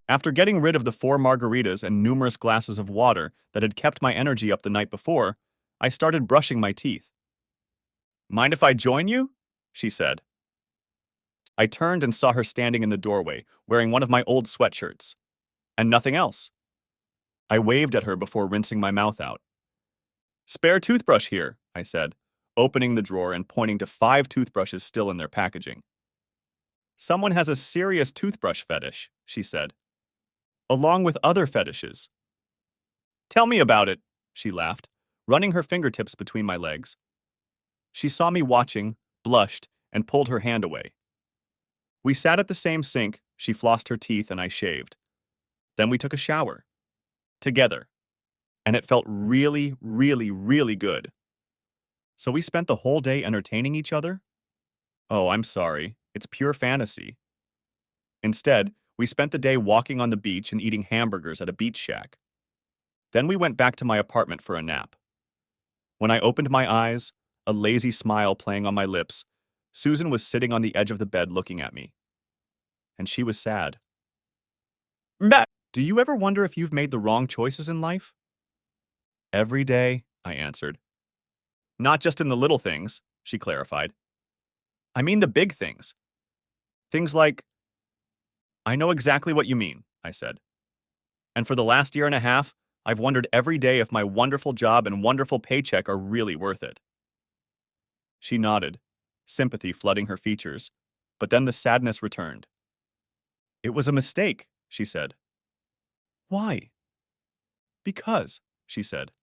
Speaker 1: After getting rid of the 4 margaritas and numerous glasses of water that had kept my energy up the night before, I started brushing my teeth. "Mind if I join you?" she said. I turned and saw her standing in the doorway, wearing one of my old sweatshirts. And nothing else. I waved at her before rinsing my mouth out. "Spare toothbrush here," I said, opening the drawer and pointing to 5 toothbrushes still in their packaging. "Someone has a serious toothbrush fetish," she said, "along with other fetishes." "Tell me about it," she laughed, running her fingertips between my legs. She saw me watching, blushed, and pulled her hand away. We sat at the same sink, she flossed her teeth and I shaved. Then we took a shower. Together. And it felt really, really, really good. So we spent the whole day entertaining each other? Oh, I'm sorry. It's pure fantasy. Instead, we spent the day walking on the beach and eating hamburgers at a beach shack. Then we went back to my apartment for a nap. When I opened my eyes, a lazy smile playing on my lips, Susan was sitting on the edge of the bed looking at me. And she was sad. "Do you ever wonder if you've made the wrong choices in life?" "Every day," I answered. "Not just in the little things," she clarified. "I mean the big things. Things like—" "I know exactly what you mean," I said. "And for the last year and a half, I've wondered every day if my wonderful job and wonderful paycheck are really worth it." She nodded, sympathy flooding her features, but then the sadness returned. "It was a mistake," she said. "Why?" "Because," she said.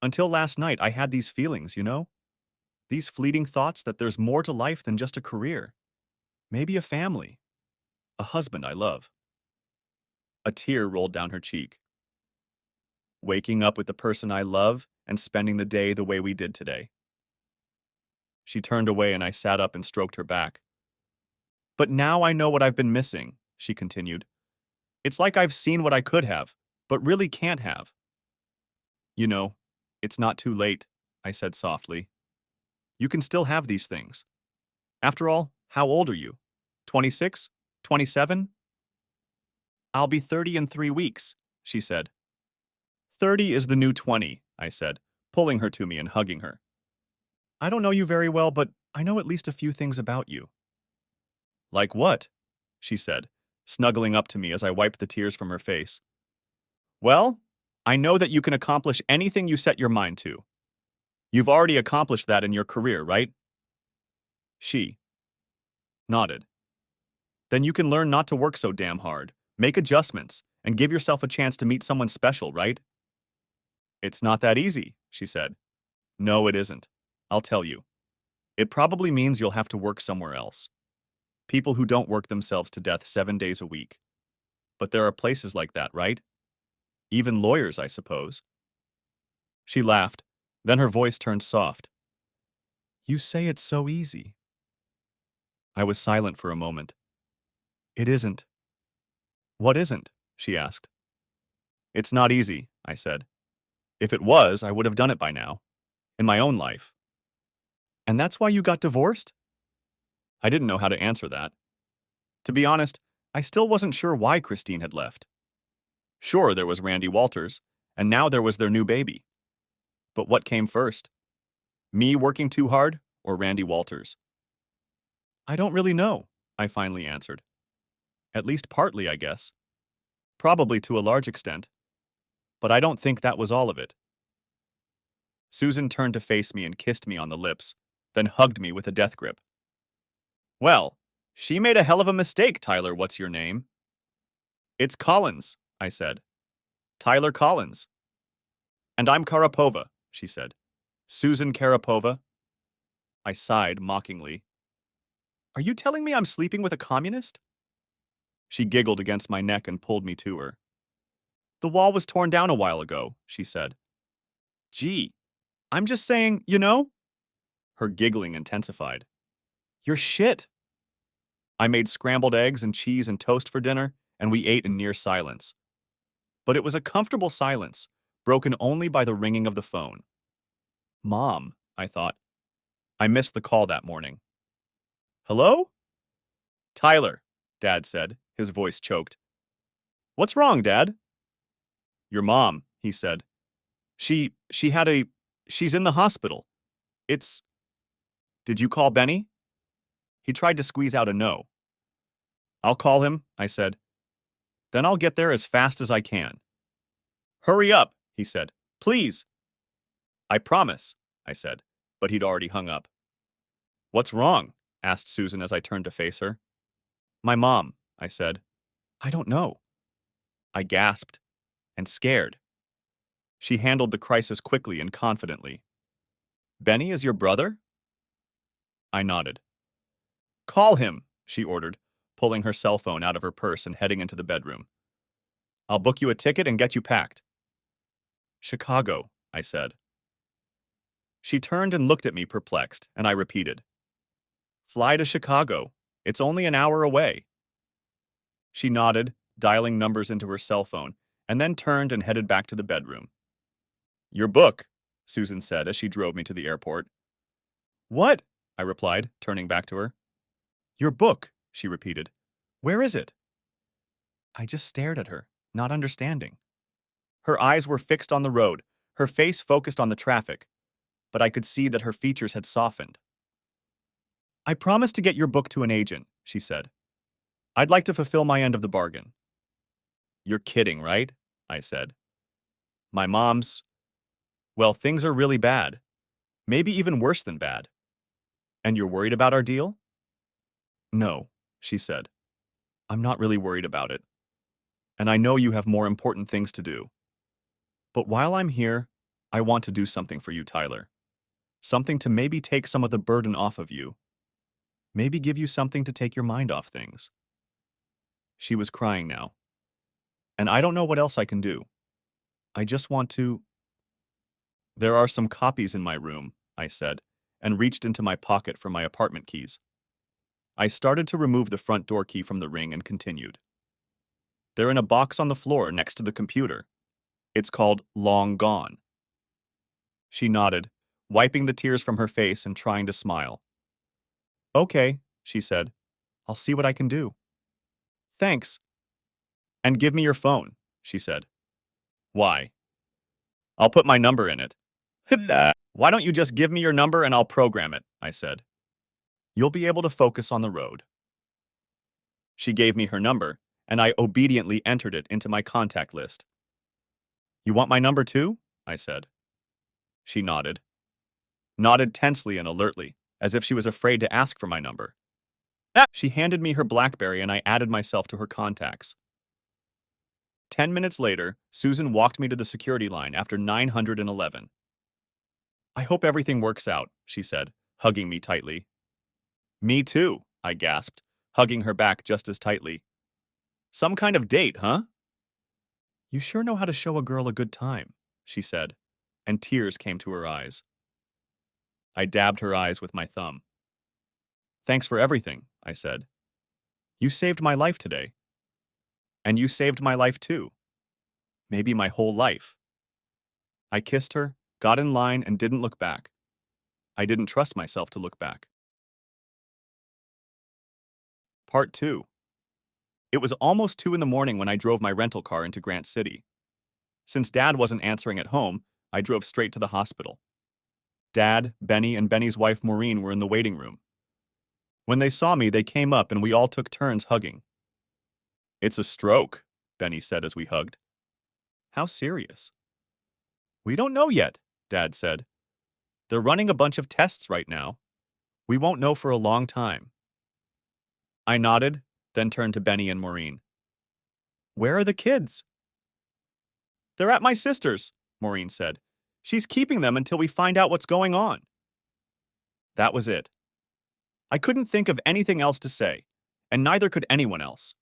Speaker 1: "Until last night, I had these feelings, you know? These fleeting thoughts that there's more to life than just a career. Maybe a family. A husband I love." A tear rolled down her cheek. "Waking up with the person I love and spending the day the way we did today." She turned away and I sat up and stroked her back. "But now I know what I've been missing," she continued. "It's like I've seen what I could have, but really can't have." "You know, it's not too late," I said softly. "You can still have these things. After all, how old are you? 26? 27? "I'll be 30 in 3 weeks," she said. "30 is the new 20, I said, pulling her to me and hugging her. "I don't know you very well, but I know at least a few things about you." "Like what?" she said, snuggling up to me as I wiped the tears from her face. "Well, I know that you can accomplish anything you set your mind to. You've already accomplished that in your career, right?" She nodded. "Then you can learn not to work so damn hard, make adjustments, and give yourself a chance to meet someone special, right?" "It's not that easy," she said. "No, it isn't. I'll tell you. It probably means you'll have to work somewhere else. People who don't work themselves to death 7 days a week. But there are places like that, right? Even lawyers, I suppose." She laughed. Then her voice turned soft. "You say it's so easy." I was silent for a moment. "It isn't." "What isn't?" she asked. "It's not easy," I said. "If it was, I would have done it by now. In my own life." "And that's why you got divorced?" I didn't know how to answer that. To be honest, I still wasn't sure why Christine had left. Sure, there was Randy Walters, and now there was their new baby. But what came first? Me working too hard or Randy Walters? I don't really know, I finally answered. At least partly, I guess. Probably to a large extent. But I don't think that was all of it. Susan turned to face me and kissed me on the lips, then hugged me with a death grip. Well, she made a hell of a mistake, Tyler. What's your name? It's Collins, I said. Tyler Collins. And I'm Karapova, she said. Susan Karapova. I sighed mockingly. Are you telling me I'm sleeping with a communist? She giggled against my neck and pulled me to her. The wall was torn down a while ago, she said. Gee, I'm just saying, you know? Her giggling intensified. You're shit. I made scrambled eggs and cheese and toast for dinner, and we ate in near silence. But it was a comfortable silence, broken only by the ringing of the phone. Mom, I thought. I missed the call that morning. Hello? Tyler, Dad said, his voice choked. What's wrong, Dad? Your mom, he said. She's in the hospital. Did you call Benny? He tried to squeeze out a no. I'll call him, I said. Then I'll get there as fast as I can. Hurry up, he said. Please. I promise, I said, but he'd already hung up. What's wrong? Asked Susan as I turned to face her. My mom, I said. I don't know. I gasped, and scared. She handled the crisis quickly and confidently. Benny is your brother? I nodded. Call him, she ordered, pulling her cell phone out of her purse and heading into the bedroom. I'll book you a ticket and get you packed. Chicago, I said. She turned and looked at me perplexed, and I repeated. Fly to Chicago. It's only an hour away. She nodded, dialing numbers into her cell phone, and then turned and headed back to the bedroom. Your book, Susan said as she drove me to the airport. What? I replied, turning back to her. Your book, she repeated. Where is it? I just stared at her, not understanding. Her eyes were fixed on the road, her face focused on the traffic, but I could see that her features had softened. I promised to get your book to an agent, she said. I'd like to fulfill my end of the bargain. You're kidding, right? I said. My mom's... Well, things are really bad. Maybe even worse than bad. And you're worried about our deal? No, she said. I'm not really worried about it. And I know you have more important things to do. But while I'm here, I want to do something for you, Tyler. Something to maybe take some of the burden off of you. Maybe give you something to take your mind off things. She was crying now. And I don't know what else I can do. I just want to... There are some copies in my room, I said, and reached into my pocket for my apartment keys. I started to remove the front door key from the ring and continued. They're in a box on the floor next to the computer. It's called Long Gone. She nodded, wiping the tears from her face and trying to smile. Okay, she said. I'll see what I can do. Thanks. And give me your phone, she said. Why? I'll put my number in it. Why don't you just give me your number and I'll program it, I said. You'll be able to focus on the road. She gave me her number, and I obediently entered it into my contact list. You want my number too? I said. She nodded. Nodded tensely and alertly, as if she was afraid to ask for my number. She handed me her BlackBerry and I added myself to her contacts. 10 minutes later, Susan walked me to the security line after 911. I hope everything works out, she said, hugging me tightly. Me too, I gasped, hugging her back just as tightly. Some kind of date, huh? You sure know how to show a girl a good time, she said, and tears came to her eyes. I dabbed her eyes with my thumb. Thanks for everything, I said. You saved my life today. And you saved my life too. Maybe my whole life. I kissed her, got in line, and didn't look back. I didn't trust myself to look back. Part 2. It was almost 2 in the morning when I drove my rental car into Grant City. Since Dad wasn't answering at home, I drove straight to the hospital. Dad, Benny, and Benny's wife Maureen were in the waiting room. When they saw me, they came up and we all took turns hugging. It's a stroke, Benny said as we hugged. How serious? We don't know yet, Dad said. They're running a bunch of tests right now. We won't know for a long time. I nodded, then turned to Benny and Maureen. Where are the kids? They're at my sister's, Maureen said. She's keeping them until we find out what's going on. That was it. I couldn't think of anything else to say, and neither could anyone else.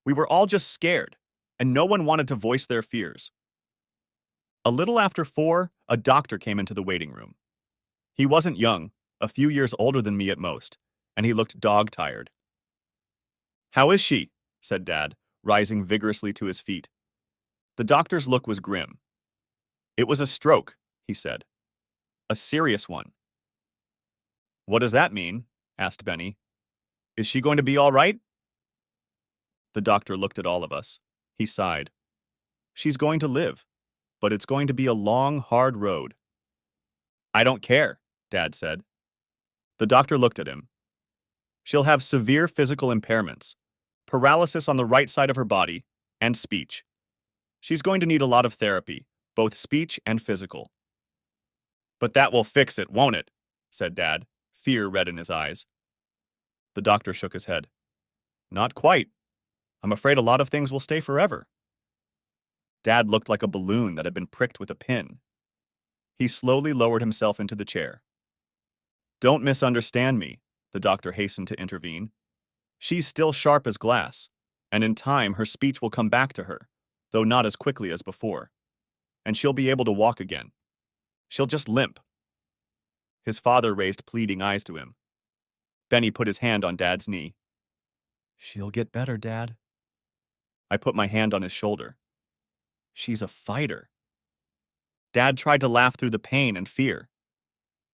Speaker 1: We were all just scared, and no one wanted to voice their fears. A little after 4, a doctor came into the waiting room. He wasn't young, a few years older than me at most, and he looked dog-tired. How is she? Said Dad, rising vigorously to his feet. The doctor's look was grim. It was a stroke, he said. A serious one. What does that mean? Asked Benny. Is she going to be all right? The doctor looked at all of us. He sighed. She's going to live, but it's going to be a long, hard road. I don't care, Dad said. The doctor looked at him. She'll have severe physical impairments, paralysis on the right side of her body, and speech. She's going to need a lot of therapy, both speech and physical. But that will fix it, won't it? Said Dad, fear red in his eyes. The doctor shook his head. Not quite. I'm afraid a lot of things will stay forever. Dad looked like a balloon that had been pricked with a pin. He slowly lowered himself into the chair. Don't misunderstand me, the doctor hastened to intervene. She's still sharp as glass, and in time her speech will come back to her, though not as quickly as before. And she'll be able to walk again. She'll just limp. His father raised pleading eyes to him. Benny put his hand on Dad's knee. She'll get better, Dad. I put my hand on his shoulder. She's a fighter. Dad tried to laugh through the pain and fear.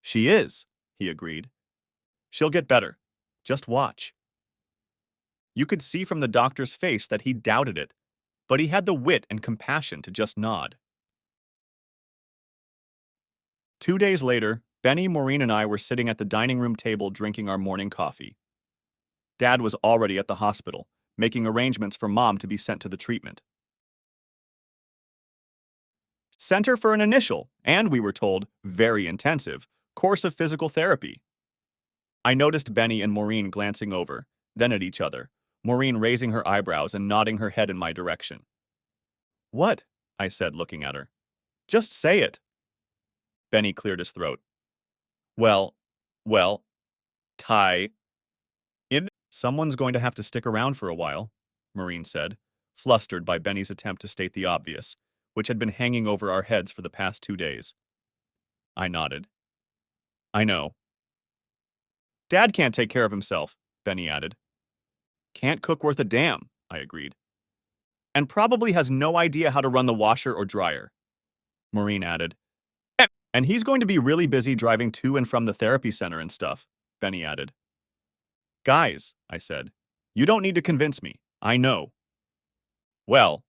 Speaker 1: She is, he agreed. She'll get better. Just watch. You could see from the doctor's face that he doubted it, but he had the wit and compassion to just nod. 2 days later, Benny, Maureen, and I were sitting at the dining room table drinking our morning coffee. Dad was already at the hospital, making arrangements for Mom to be sent to the treatment center for an initial, and we were told, very intensive, course of physical therapy. I noticed Benny and Maureen glancing over, then at each other, Maureen raising her eyebrows and nodding her head in my direction. What? I said, looking at her. Just say it. Benny cleared his throat. Well, tie in. Someone's going to have to stick around for a while, Maureen said, flustered by Benny's attempt to state the obvious, which had been hanging over our heads for the past 2 days. I nodded. I know. Dad can't take care of himself, Benny added. Can't cook worth a damn, I agreed. And probably has no idea how to run the washer or dryer, Maureen added. And he's going to be really busy driving to and from the therapy center and stuff, Benny added. Guys, I said, you don't need to convince me. I know. Well,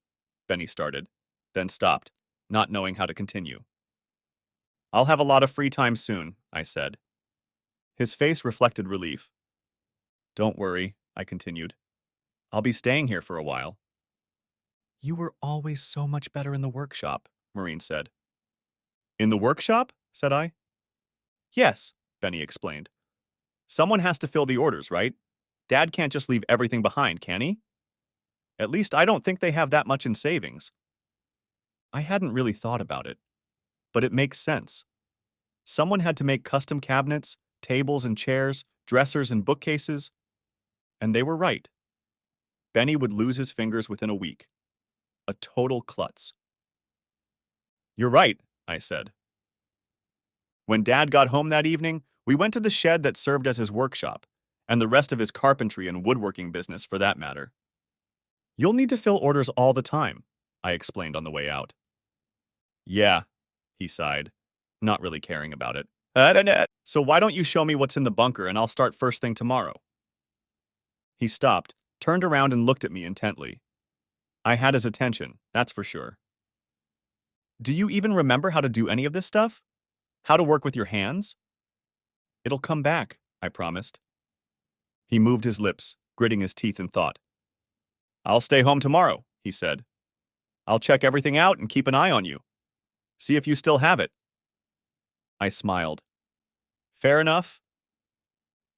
Speaker 1: Benny started, then stopped, not knowing how to continue. I'll have a lot of free time soon, I said. His face reflected relief. Don't worry, I continued. I'll be staying here for a while. You were always so much better in the workshop, Maureen said. In the workshop? Said I. Yes, Benny explained. Someone has to fill the orders, right? Dad can't just leave everything behind, can he? At least I don't think they have that much in savings. I hadn't really thought about it, but it makes sense. Someone had to make custom cabinets, tables and chairs, dressers and bookcases, and they were right. Benny would lose his fingers within a week. A total klutz. You're right, I said. When Dad got home that evening, we went to the shed that served as his workshop, and the rest of his carpentry and woodworking business for that matter. You'll need to fill orders all the time, I explained on the way out. Yeah, he sighed, not really caring about it. I don't know. So why don't you show me what's in the bunker and I'll start first thing tomorrow? He stopped, turned around and looked at me intently. I had his attention, that's for sure. Do you even remember how to do any of this stuff? How to work with your hands? It'll come back, I promised. He moved his lips, gritting his teeth in thought. I'll stay home tomorrow, he said. I'll check everything out and keep an eye on you. See if you still have it. I smiled. Fair enough.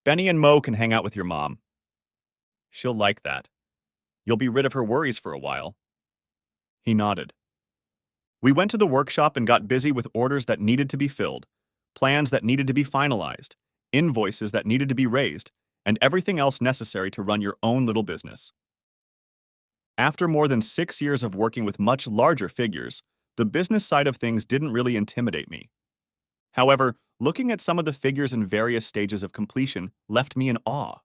Speaker 1: Benny and Mo can hang out with your mom. She'll like that. You'll be rid of her worries for a while. He nodded. We went to the workshop and got busy with orders that needed to be filled, plans that needed to be finalized, invoices that needed to be raised, and everything else necessary to run your own little business. After more than 6 years of working with much larger figures, the business side of things didn't really intimidate me. However, looking at some of the figures in various stages of completion left me in awe.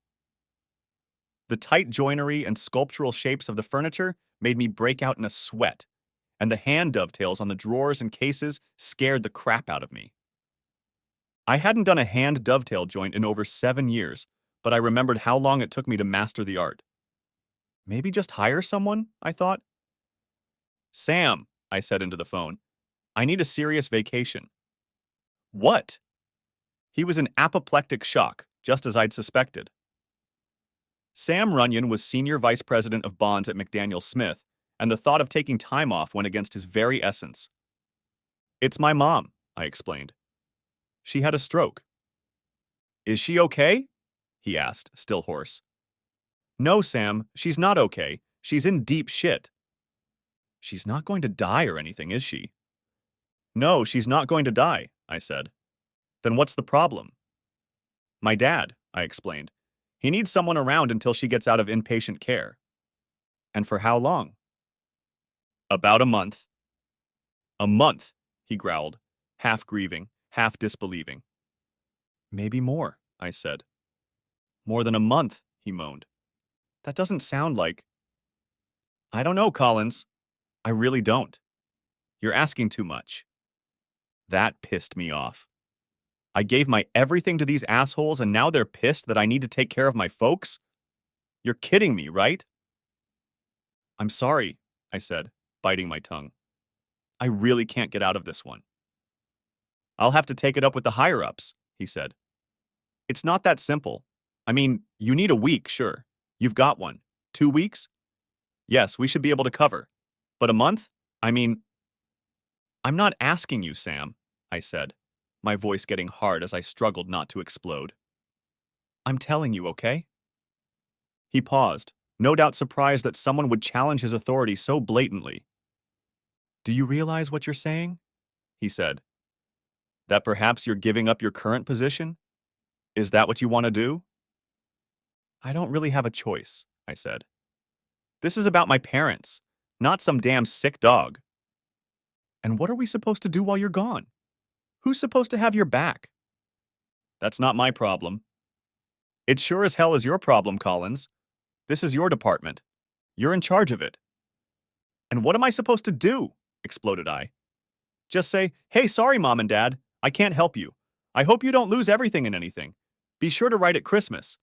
Speaker 1: The tight joinery and sculptural shapes of the furniture made me break out in a sweat, and the hand dovetails on the drawers and cases scared the crap out of me. I hadn't done a hand dovetail joint in over 7 years, but I remembered how long it took me to master the art. Maybe just hire someone, I thought. Sam, I said into the phone, I need a serious vacation. What? He was in apoplectic shock, just as I'd suspected. Sam Runyon was senior vice president of bonds at McDaniel Smith, and the thought of taking time off went against his very essence. It's my mom, I explained. She had a stroke. Is she okay? He asked, still hoarse. No, Sam, she's not okay. She's in deep shit. She's not going to die or anything, is she? No, she's not going to die, I said. Then what's the problem? My dad, I explained. He needs someone around until she gets out of inpatient care. And for how long? About a month. A month, he growled, half grieving, half disbelieving. Maybe more, I said. More than a month, he moaned. That doesn't sound like... I don't know, Collins. I really don't. You're asking too much. That pissed me off. I gave my everything to these assholes and now they're pissed that I need to take care of my folks? You're kidding me, right? I'm sorry, I said, biting my tongue. I really can't get out of this one. I'll have to take it up with the higher-ups, he said. It's not that simple. I mean, you need a week, sure. You've got one. 2 weeks? Yes, we should be able to cover. But a month? I mean... I'm not asking you, Sam, I said, my voice getting hard as I struggled not to explode. I'm telling you, okay? He paused, no doubt surprised that someone would challenge his authority so blatantly. Do you realize what you're saying? He said. That perhaps you're giving up your current position? Is that what you want to do? I don't really have a choice, I said. This is about my parents, not some damn sick dog. And what are we supposed to do while you're gone? Who's supposed to have your back? That's not my problem. It sure as hell is your problem, Collins. This is your department. You're in charge of it. And what am I supposed to do? Exploded I. Just say, hey, sorry, Mom and Dad. I can't help you. I hope you don't lose everything in anything. Be sure to write at Christmas.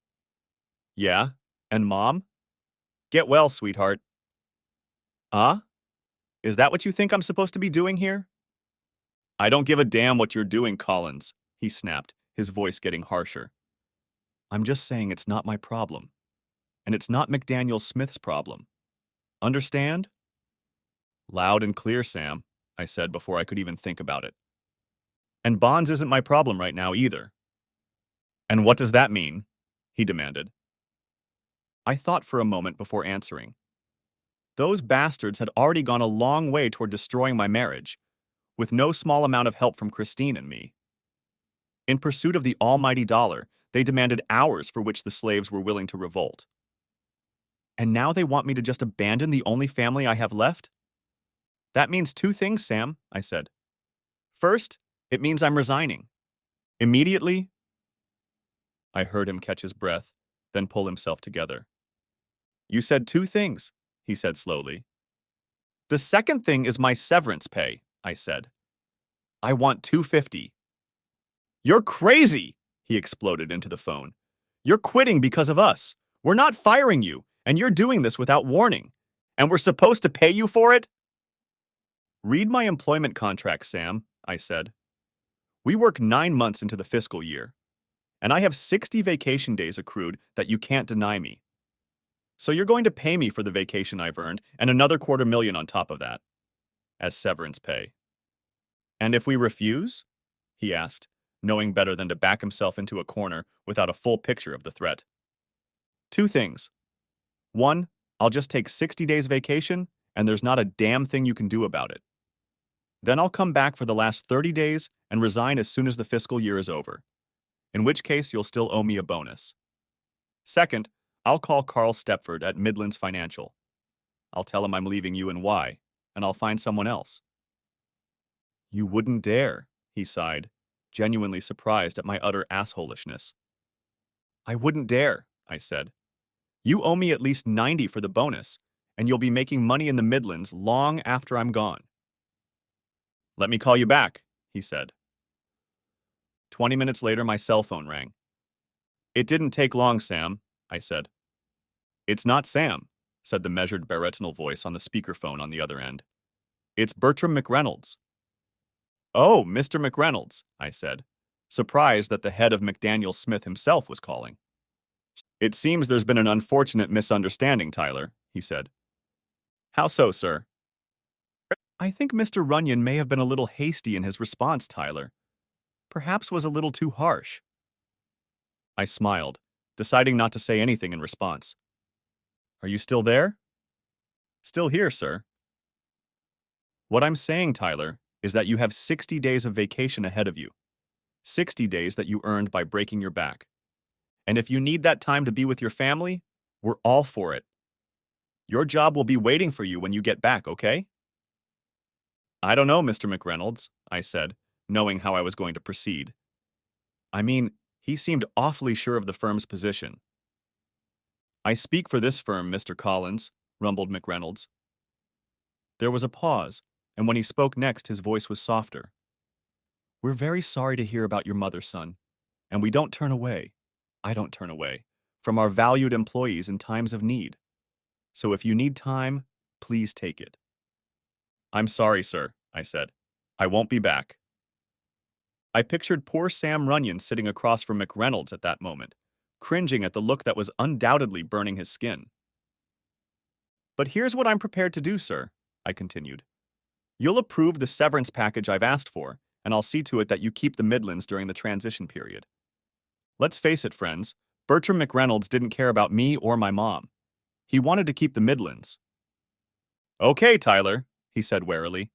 Speaker 1: Yeah? And Mom? Get well, sweetheart. Is that what you think I'm supposed to be doing here? I don't give a damn what you're doing, Collins, he snapped, his voice getting harsher. I'm just saying it's not my problem. And it's not McDaniel Smith's problem. Understand? Loud and clear, Sam, I said before I could even think about it. And Bonds isn't my problem right now either. And what does that mean? He demanded. I thought for a moment before answering. Those bastards had already gone a long way toward destroying my marriage, with no small amount of help from Christine and me. In pursuit of the almighty dollar, they demanded hours for which the slaves were willing to revolt. And now they want me to just abandon the only family I have left? That means 2 things, Sam, I said. First, it means I'm resigning. Immediately. I heard him catch his breath, then pull himself together. You said 2 things, he said slowly. The second thing is my severance pay, I said. I want $250. You're crazy, he exploded into the phone. You're quitting because of us. We're not firing you, and you're doing this without warning. And we're supposed to pay you for it? Read my employment contract, Sam, I said. We work 9 months into the fiscal year, and I have 60 vacation days accrued that you can't deny me. So you're going to pay me for the vacation I've earned and another $250,000 on top of that, as severance pay. And if we refuse? He asked, knowing better than to back himself into a corner without a full picture of the threat. Two things. One, I'll just take 60 days vacation, and there's not a damn thing you can do about it. Then I'll come back for the last 30 days and resign as soon as the fiscal year is over, in which case you'll still owe me a bonus. Second, I'll call Carl Stepford at Midlands Financial. I'll tell him I'm leaving you and why, and I'll find someone else. You wouldn't dare, he sighed, genuinely surprised at my utter assholishness. I wouldn't dare, I said. You owe me at least 90 for the bonus, and you'll be making money in the Midlands long after I'm gone. Let me call you back, he said. 20 minutes later, my cell phone rang. It didn't take long, Sam, I said. It's not Sam, said the measured baritone voice on the speakerphone on the other end. It's Bertram McReynolds. Oh, Mr. McReynolds, I said, surprised that the head of McDaniel Smith himself was calling. It seems there's been an unfortunate misunderstanding, Tyler, he said. How so, sir? I think Mr. Runyon may have been a little hasty in his response, Tyler. Perhaps was a little too harsh. I smiled, deciding not to say anything in response. Are you still there? Still here, sir. What I'm saying, Tyler, is that you have 60 days of vacation ahead of you. 60 days that you earned by breaking your back. And if you need that time to be with your family, we're all for it. Your job will be waiting for you when you get back, okay? I don't know, Mr. McReynolds, I said, knowing how I was going to proceed. I mean, he seemed awfully sure of the firm's position. I speak for this firm, Mr. Collins, rumbled McReynolds. There was a pause, and when he spoke next, his voice was softer. We're very sorry to hear about your mother, son, and we don't turn away, I don't turn away, from our valued employees in times of need. So if you need time, please take it. I'm sorry, sir, I said. I won't be back. I pictured poor Sam Runyon sitting across from McReynolds at that moment, cringing at the look that was undoubtedly burning his skin. But here's what I'm prepared to do, sir, I continued. You'll approve the severance package I've asked for, and I'll see to it that you keep the Midlands during the transition period. Let's face it, friends, Bertram McReynolds didn't care about me or my mom. He wanted to keep the Midlands. Okay, Tyler, he said warily.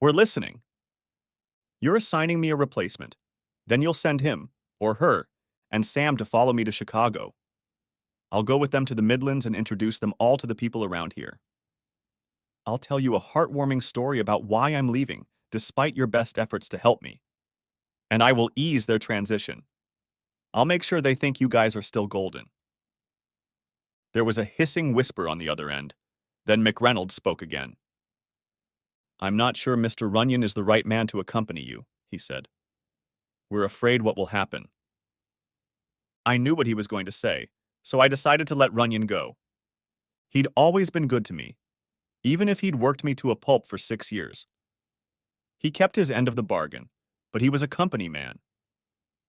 Speaker 1: We're listening. You're assigning me a replacement. Then you'll send him, or her, and Sam to follow me to Chicago. I'll go with them to the Midlands and introduce them all to the people around here. I'll tell you a heartwarming story about why I'm leaving, despite your best efforts to help me. And I will ease their transition. I'll make sure they think you guys are still golden. There was a hissing whisper on the other end. Then McReynolds spoke again. I'm not sure Mr. Runyon is the right man to accompany you, he said. We're afraid what will happen. I knew what he was going to say, so I decided to let Runyon go. He'd always been good to me, even if he'd worked me to a pulp for 6 years. He kept his end of the bargain, but he was a company man.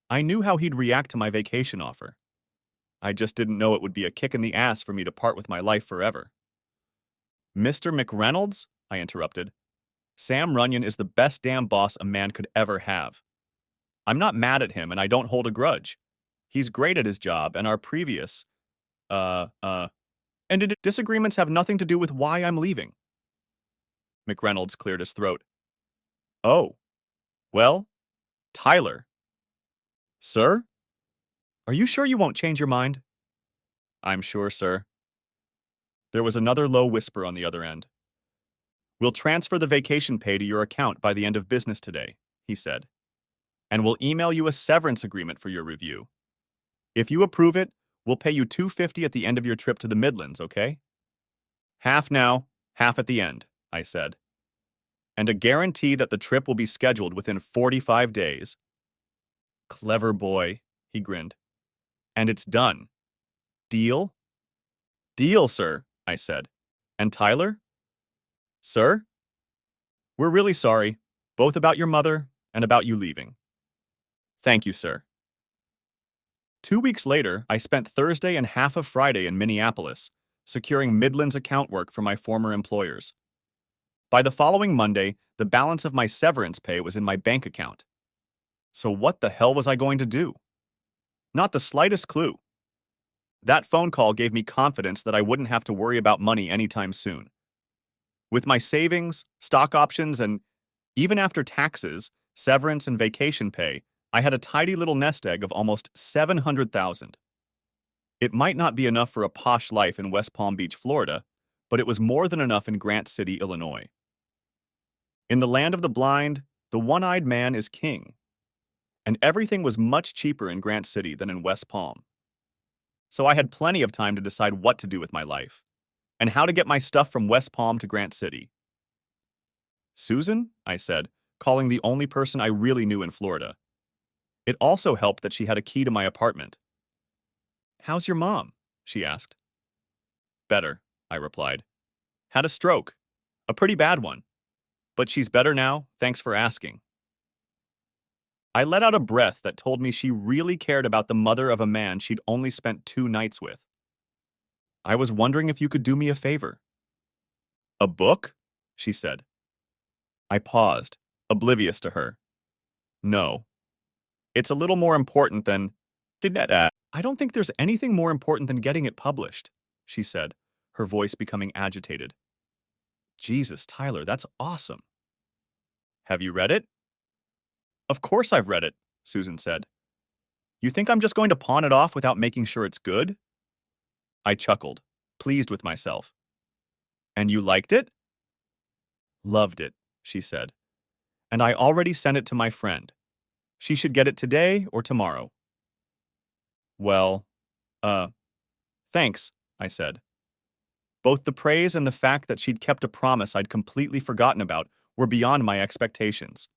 Speaker 1: I knew how he'd react to my vacation offer. I just didn't know it would be a kick in the ass for me to part with my life forever. Mr. McReynolds, I interrupted. Sam Runyon is the best damn boss a man could ever have. I'm not mad at him and I don't hold a grudge. He's great at his job and our previous, disagreements have nothing to do with why I'm leaving. McReynolds cleared his throat. Oh, well, Tyler. Sir? Are you sure you won't change your mind? I'm sure, sir. There was another low whisper on the other end. We'll transfer the vacation pay to your account by the end of business today, he said. And we'll email you a severance agreement for your review. If you approve it, we'll pay you $250 at the end of your trip to the Midlands, okay? Half now, half at the end, I said. And a guarantee that the trip will be scheduled within 45 days. Clever boy, he grinned. And it's done. Deal? Deal, sir, I said. And Tyler? Sir? We're really sorry, both about your mother and about you leaving. Thank you, sir. 2 weeks later, I spent Thursday and half of Friday in Minneapolis, securing Midlands account work for my former employers. By the following Monday, the balance of my severance pay was in my bank account. So what the hell was I going to do? Not the slightest clue. That phone call gave me confidence that I wouldn't have to worry about money anytime soon. With my savings, stock options, and even after taxes, severance, and vacation pay, I had a tidy little nest egg of almost $700,000. It might not be enough for a posh life in West Palm Beach, Florida, but it was more than enough in Grant City, Illinois. In the land of the blind, the one-eyed man is king, and everything was much cheaper in Grant City than in West Palm. So I had plenty of time to decide what to do with my life, and how to get my stuff from West Palm to Grant City. Susan, I said, calling the only person I really knew in Florida. It also helped that she had a key to my apartment. How's your mom? She asked. Better, I replied. Had a stroke. A pretty bad one. But she's better now, thanks for asking. I let out a breath that told me she really cared about the mother of a man she'd only spent 2 nights with. I was wondering if you could do me a favor. A book? She said. I paused, oblivious to her. No. It's a little more important than... I don't think there's anything more important than getting it published, she said, her voice becoming agitated. Jesus, Tyler, that's awesome. Have you read it? Of course I've read it, Susan said. You think I'm just going to pawn it off without making sure it's good? I chuckled, pleased with myself. And you liked it? Loved it, she said. And I already sent it to my friend. She should get it today or tomorrow. Well, thanks, I said. Both the praise and the fact that she'd kept a promise I'd completely forgotten about were beyond my expectations,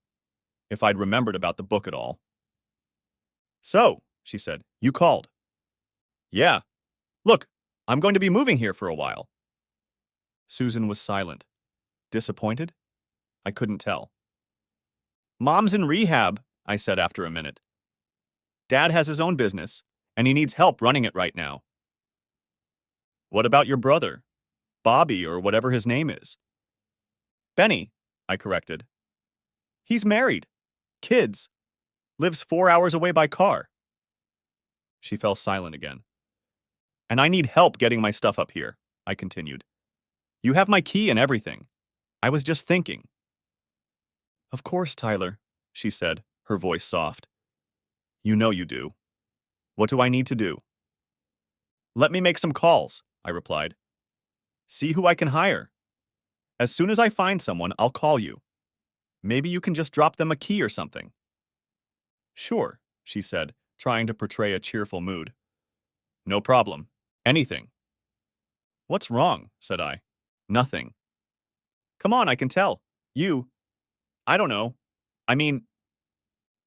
Speaker 1: if I'd remembered about the book at all. So, she said, you called. Yeah. Look, I'm going to be moving here for a while. Susan was silent. Disappointed? I couldn't tell. Mom's in rehab, I said after a minute. Dad has his own business, and he needs help running it right now. What about your brother? Bobby, or whatever his name is. Benny, I corrected. He's married. Kids. Lives 4 hours away by car. She fell silent again. And I need help getting my stuff up here, I continued. You have my key and everything. I was just thinking. Of course, Tyler, she said, her voice soft. You know you do. What do I need to do? Let me make some calls, I replied. See who I can hire. As soon as I find someone, I'll call you. Maybe you can just drop them a key or something. Sure, she said, trying to portray a cheerful mood. No problem. Anything. What's wrong? Said I. Nothing. Come on, I can tell. I don't know. I mean...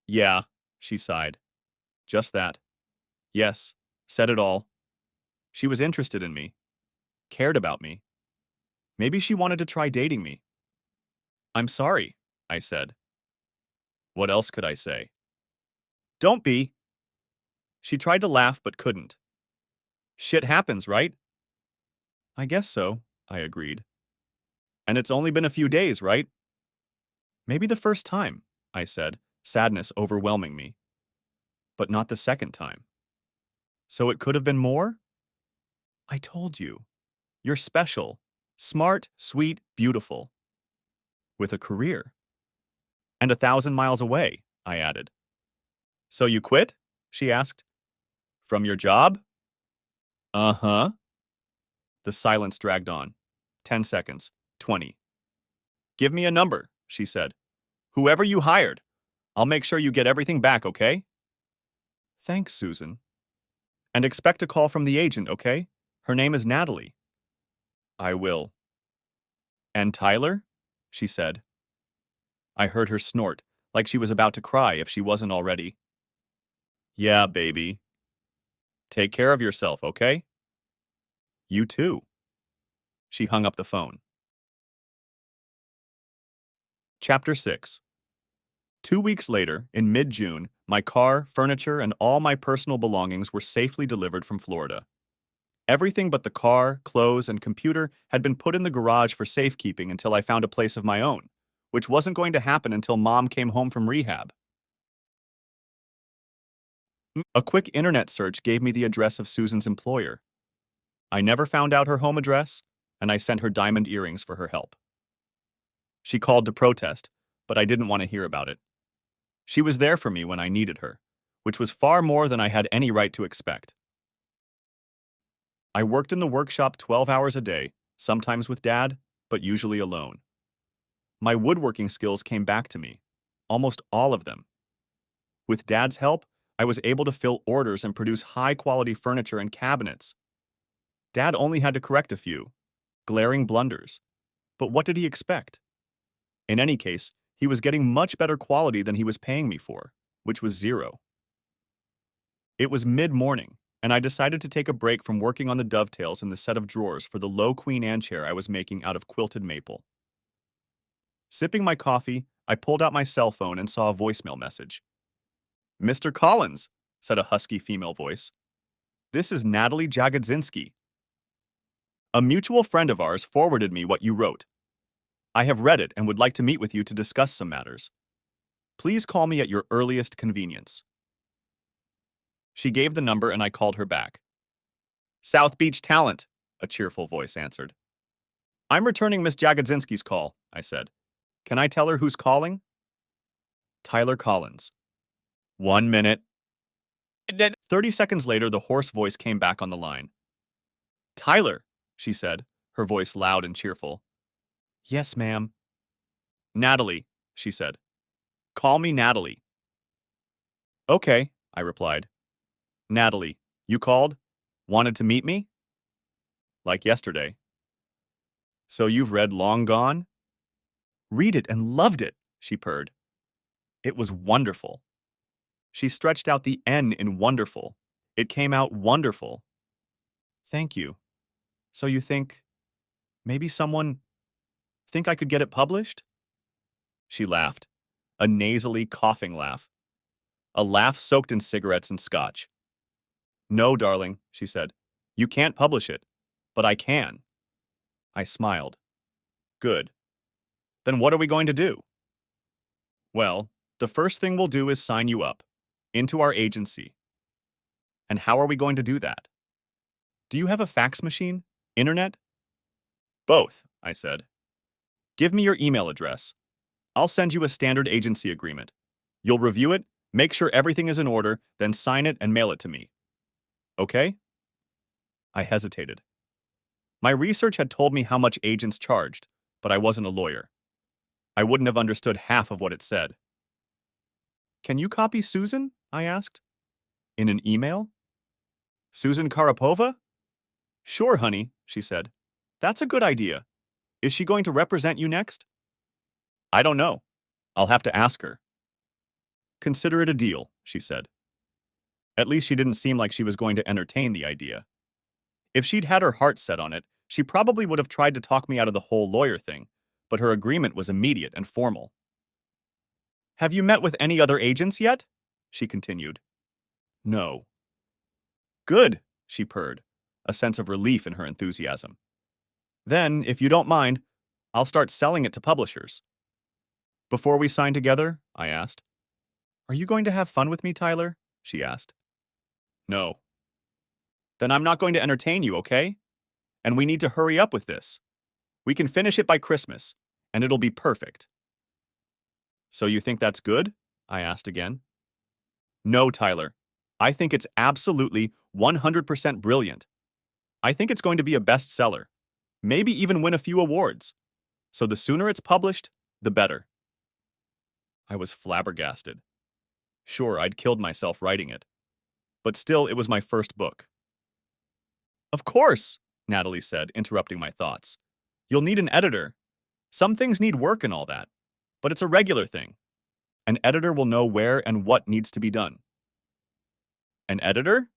Speaker 1: Yeah, she sighed. Just that. Yes, said it all. She was interested in me. Cared about me. Maybe she wanted to try dating me. I'm sorry, I said. What else could I say? Don't be. She tried to laugh but couldn't. Shit happens, right? I guess so, I agreed. And it's only been a few days, right? Maybe the first time, I said, sadness overwhelming me. But not the second time. So it could have been more? I told you. You're special. Smart, sweet, beautiful. With a career. And 1,000 miles away, I added. So you quit? She asked. From your job? Uh-huh. The silence dragged on. 10 seconds. 20. Give me a number, she said. Whoever you hired. I'll make sure you get everything back, okay? Thanks, Susan. And expect a call from the agent, okay? Her name is Natalie. I will. And Tyler? She said. I heard her snort, like she was about to cry if she wasn't already. Yeah, baby. Take care of yourself, okay? You too. She hung up the phone. Chapter 6. 2 weeks later, in mid-June, My car, furniture, and all my personal belongings were safely delivered from Florida. Everything but the car, clothes, and computer had been put in the garage for safekeeping until I found a place of my own, which wasn't going to happen until Mom came home from rehab. A quick internet search gave me the address of Susan's employer. I never found out her home address, and I sent her diamond earrings for her help. She called to protest, but I didn't want to hear about it. She was there for me when I needed her, which was far more than I had any right to expect. I worked in the workshop 12 hours a day, sometimes with Dad, but usually alone. My woodworking skills came back to me, almost all of them. With Dad's help, I was able to fill orders and produce high-quality furniture and cabinets. Dad only had to correct a few glaring blunders. But what did he expect? In any case, he was getting much better quality than he was paying me for, which was zero. It was mid-morning, and I decided to take a break from working on the dovetails in the set of drawers for the low Queen Anne chair I was making out of quilted maple. Sipping my coffee, I pulled out my cell phone and saw a voicemail message. "Mr. Collins," said a husky female voice. "This is Natalie Jagodzinski. A mutual friend of ours forwarded me what you wrote. I have read it and would like to meet with you to discuss some matters. Please call me at your earliest convenience." She gave the number and I called her back. "South Beach Talent," a cheerful voice answered. "I'm returning Miss Jagodzinski's call," I said. "Can I tell her who's calling?" "Tyler Collins." "1 minute." And then 30 seconds later, the hoarse voice came back on the line. "Tyler," she said, her voice loud and cheerful. "Yes, ma'am." "Natalie," she said. "Call me Natalie." "Okay," I replied. "Natalie, you called? Wanted to meet me?" "Like yesterday." "So you've read Long Gone?" "Read it and loved it," she purred. "It was wonderful." She stretched out the N in wonderful. It came out wonderful. "Thank you. So you think maybe someone think I could get it published?" She laughed, a nasally coughing laugh, a laugh soaked in cigarettes and scotch. "No, darling," she said. "You can't publish it, but I can." I smiled. "Good. Then what are we going to do?" "Well, the first thing we'll do is sign you up into our agency." "And how are we going to do that?" "Do you have a fax machine? Internet?" "Both," I said. "Give me your email address. I'll send you a standard agency agreement. You'll review it, make sure everything is in order, then sign it and mail it to me. Okay?" I hesitated. My research had told me how much agents charged, but I wasn't a lawyer. I wouldn't have understood half of what it said. "Can you copy Susan?" I asked. "In an email?" "Susan Karapova?" "Sure, honey," she said. "That's a good idea. Is she going to represent you next?" "I don't know. I'll have to ask her." "Consider it a deal," she said. At least she didn't seem like she was going to entertain the idea. If she'd had her heart set on it, she probably would have tried to talk me out of the whole lawyer thing, but her agreement was immediate and formal. "Have you met with any other agents yet?" she continued. "No." "Good," she purred, a sense of relief in her enthusiasm. "Then, if you don't mind, I'll start selling it to publishers." "Before we sign together?" I asked. "Are you going to have fun with me, Tyler?" she asked. "No." "Then I'm not going to entertain you, okay? And we need to hurry up with this. We can finish it by Christmas, and it'll be perfect." "So you think that's good?" I asked again. "No, Tyler. I think it's absolutely 100% brilliant. I think it's going to be a bestseller, maybe even win a few awards. So the sooner it's published, the better." I was flabbergasted. Sure, I'd killed myself writing it. But still, it was my first book. "Of course," Natalie said, interrupting my thoughts. "You'll need an editor. Some things need work and all that, but it's a regular thing. An editor will know where and what needs to be done." "An editor?"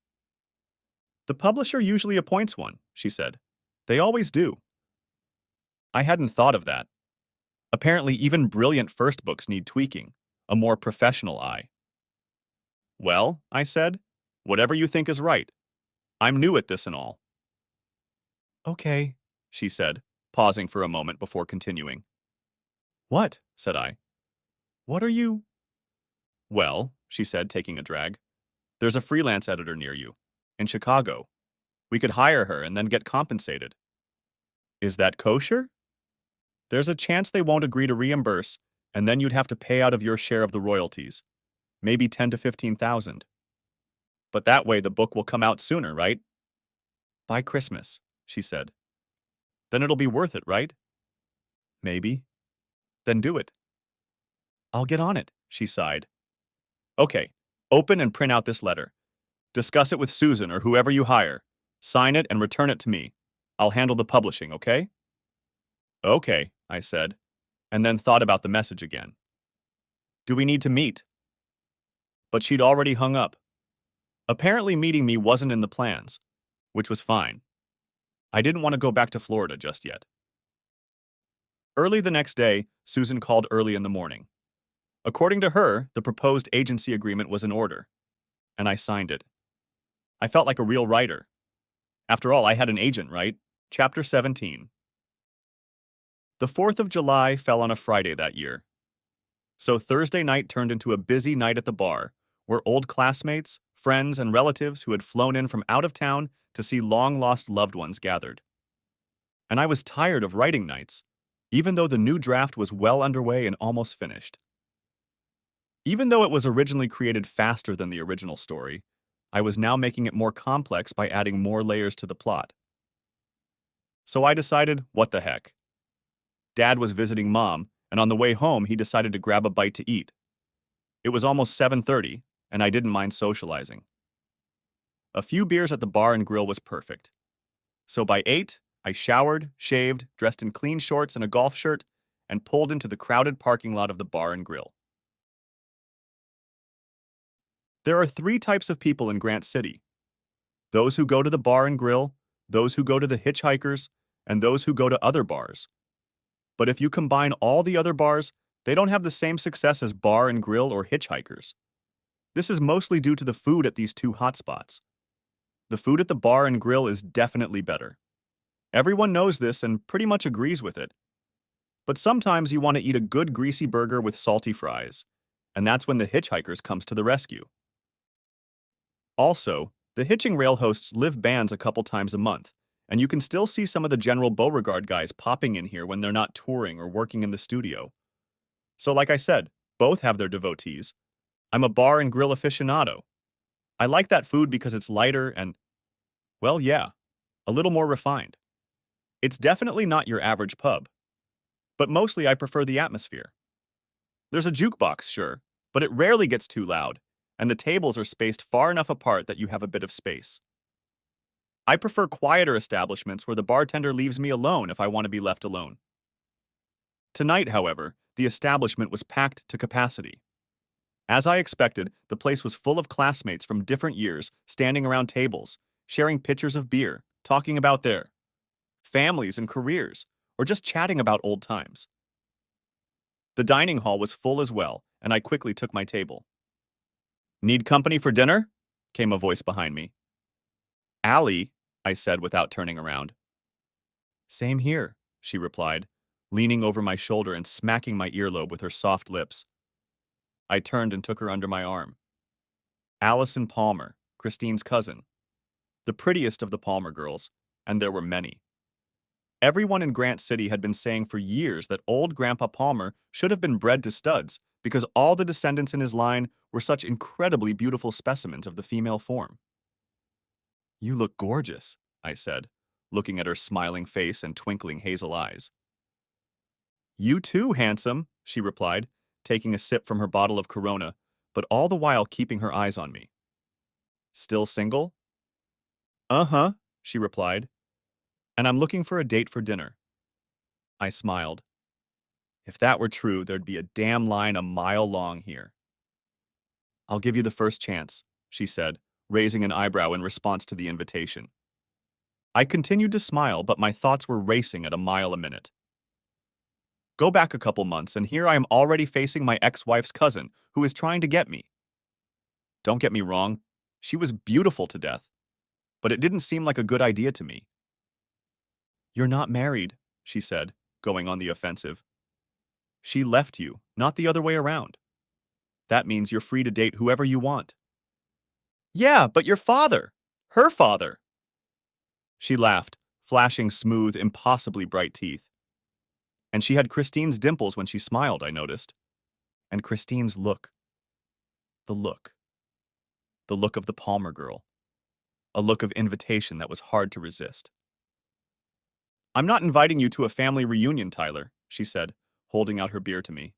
Speaker 1: "The publisher usually appoints one," she said. "They always do." I hadn't thought of that. Apparently, even brilliant first books need tweaking, a more professional eye. Well, I said, whatever you think is right. I'm new at this and all. Okay, she said, pausing for a moment before continuing. What? Said I. What are you? Well, she said, taking a drag. There's a freelance editor near you. In Chicago. We could hire her and then get compensated. Is that kosher? There's a chance they won't agree to reimburse, and then you'd have to pay out of your share of the royalties. Maybe 10 to 15,000. But that way the book will come out sooner, right? By Christmas, she said. Then it'll be worth it, right? Maybe. Then do it. I'll get on it, she sighed. Okay, open and print out this letter. Discuss it with Susan or whoever you hire. Sign it and return it to me. I'll handle the publishing, okay? Okay, I said, and then thought about the message again. Do we need to meet? But she'd already hung up. Apparently meeting me wasn't in the plans, which was fine. I didn't want to go back to Florida just yet. Early the next day, Susan called early in the morning. According to her, the proposed agency agreement was in order, and I signed it. I felt like a real writer. After all, I had an agent, right? Chapter 17. The 4th of July fell on a Friday that year. So Thursday night turned into a busy night at the bar, where old classmates, friends, and relatives who had flown in from out of town to see long-lost loved ones gathered. And I was tired of writing nights, even though the new draft was well underway and almost finished. Even though it was originally created faster than the original story, I was now making it more complex by adding more layers to the plot. So I decided, what the heck? Dad was visiting Mom, and on the way home he decided to grab a bite to eat. It was almost 7:30, and I didn't mind socializing. A few beers at the bar and grill was perfect. So by 8, I showered, shaved, dressed in clean shorts and a golf shirt, and pulled into the crowded parking lot of the bar and grill. There are 3 types of people in Grant City. Those who go to the bar and grill, those who go to the Hitchhikers, and those who go to other bars. But if you combine all the other bars, they don't have the same success as bar and grill or Hitchhikers. This is mostly due to the food at these 2 hotspots. The food at the bar and grill is definitely better. Everyone knows this and pretty much agrees with it. But sometimes you want to eat a good greasy burger with salty fries, and that's when the Hitchhikers comes to the rescue. Also, the hitching rail hosts live bands a couple times a month, and you can still see some of the General Beauregard guys popping in here when they're not touring or working in the studio. So like I said, both have their devotees. I'm a bar and grill aficionado. I like that food because it's lighter and, well, yeah, a little more refined. It's definitely not your average pub. But mostly I prefer the atmosphere. There's a jukebox, sure, but it rarely gets too loud, and the tables are spaced far enough apart that you have a bit of space. I prefer quieter establishments where the bartender leaves me alone if I want to be left alone. Tonight, however, the establishment was packed to capacity. As I expected, the place was full of classmates from different years standing around tables, sharing pitchers of beer, talking about their families and careers, or just chatting about old times. The dining hall was full as well, and I quickly took my table. Need company for dinner? Came a voice behind me. Allie, I said without turning around. Same here, she replied, leaning over my shoulder and smacking my earlobe with her soft lips. I turned and took her under my arm. Allison Palmer, Christine's cousin. The prettiest of the Palmer girls, and there were many. Everyone in Grant City had been saying for years that old Grandpa Palmer should have been bred to studs because all the descendants in his line were such incredibly beautiful specimens of the female form. You look gorgeous, I said, looking at her smiling face and twinkling hazel eyes. You too, handsome, she replied, taking a sip from her bottle of Corona, but all the while keeping her eyes on me. Still single? Uh-huh, she replied. And I'm looking for a date for dinner. I smiled. If that were true, there'd be a damn line a mile long here. I'll give you the first chance, she said, raising an eyebrow in response to the invitation. I continued to smile, but my thoughts were racing at a mile a minute. Go back a couple months, and here I am already facing my ex-wife's cousin, who is trying to get me. Don't get me wrong, she was beautiful to death, but it didn't seem like a good idea to me. You're not married, she said, going on the offensive. She left you, not the other way around. That means you're free to date whoever you want. Yeah, but your father! Her father! She laughed, flashing smooth, impossibly bright teeth. And she had Christine's dimples when she smiled, I noticed. And Christine's look. The look. The look of the Palmer girl. A look of invitation that was hard to resist. I'm not inviting you to a family reunion, Tyler, she said, holding out her beer to me.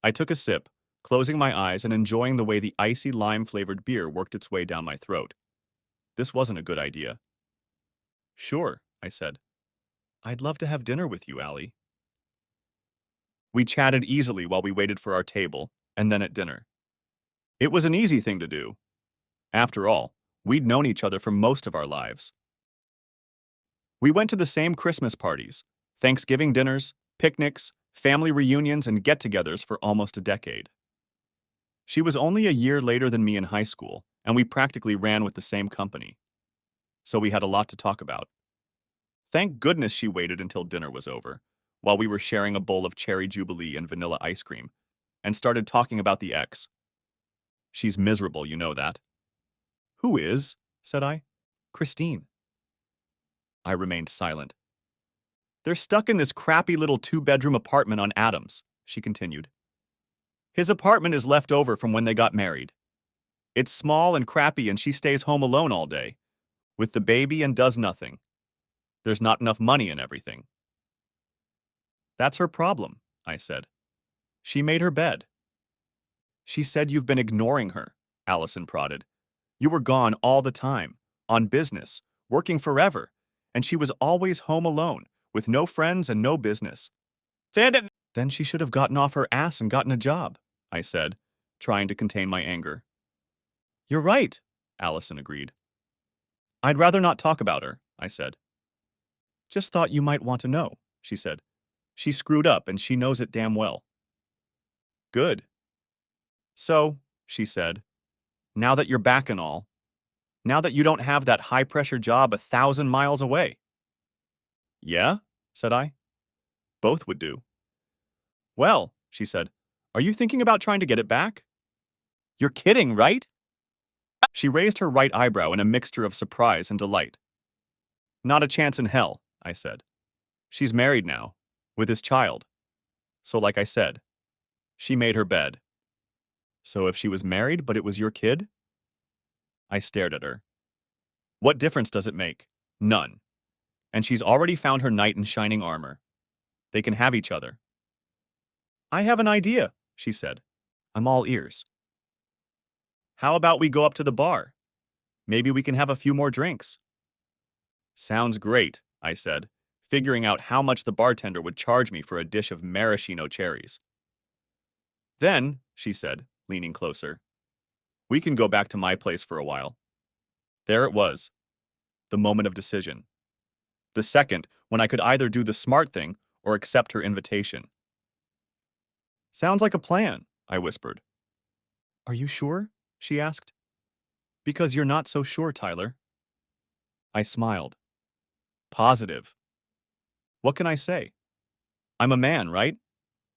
Speaker 1: I took a sip, closing my eyes and enjoying the way the icy lime-flavored beer worked its way down my throat. This wasn't a good idea. Sure, I said. I'd love to have dinner with you, Allie. We chatted easily while we waited for our table, and then at dinner. It was an easy thing to do. After all, we'd known each other for most of our lives. We went to the same Christmas parties, Thanksgiving dinners, picnics, family reunions, and get-togethers for almost a decade. She was only a year later than me in high school, and we practically ran with the same company. So we had a lot to talk about. Thank goodness she waited until dinner was over, while we were sharing a bowl of cherry jubilee and vanilla ice cream, and started talking about the ex. She's miserable, you know that. Who is? Said I. Christine. I remained silent. They're stuck in this crappy little 2-bedroom apartment on Adams, she continued. His apartment is left over from when they got married. It's small and crappy and she stays home alone all day, with the baby and does nothing. There's not enough money and everything. That's her problem, I said. She made her bed. She said you've been ignoring her, Allison prodded. You were gone all the time, on business, working forever, and she was always home alone, with no friends and no business. Then she should have gotten off her ass and gotten a job, I said, trying to contain my anger. You're right, Allison agreed. I'd rather not talk about her, I said. Just thought you might want to know, she said. She screwed up and she knows it damn well. Good. So, she said, now that you're back and all, now that you don't have that high-pressure job 1,000 miles away. Yeah, said I. Both would do. Well, she said, are you thinking about trying to get it back? You're kidding, right? She raised her right eyebrow in a mixture of surprise and delight. Not a chance in hell, I said. She's married now, with his child. So like I said, she made her bed. So if she was married but it was your kid? I stared at her. What difference does it make? None. And she's already found her knight in shining armor. They can have each other. I have an idea, she said. I'm all ears. How about we go up to the bar? Maybe we can have a few more drinks. Sounds great, I said, figuring out how much the bartender would charge me for a dish of maraschino cherries. Then, she said, leaning closer, we can go back to my place for a while. There it was, the moment of decision. The second when I could either do the smart thing or accept her invitation. Sounds like a plan, I whispered. Are you sure? She asked. Because you're not so sure, Tyler. I smiled. Positive. What can I say? I'm a man, right?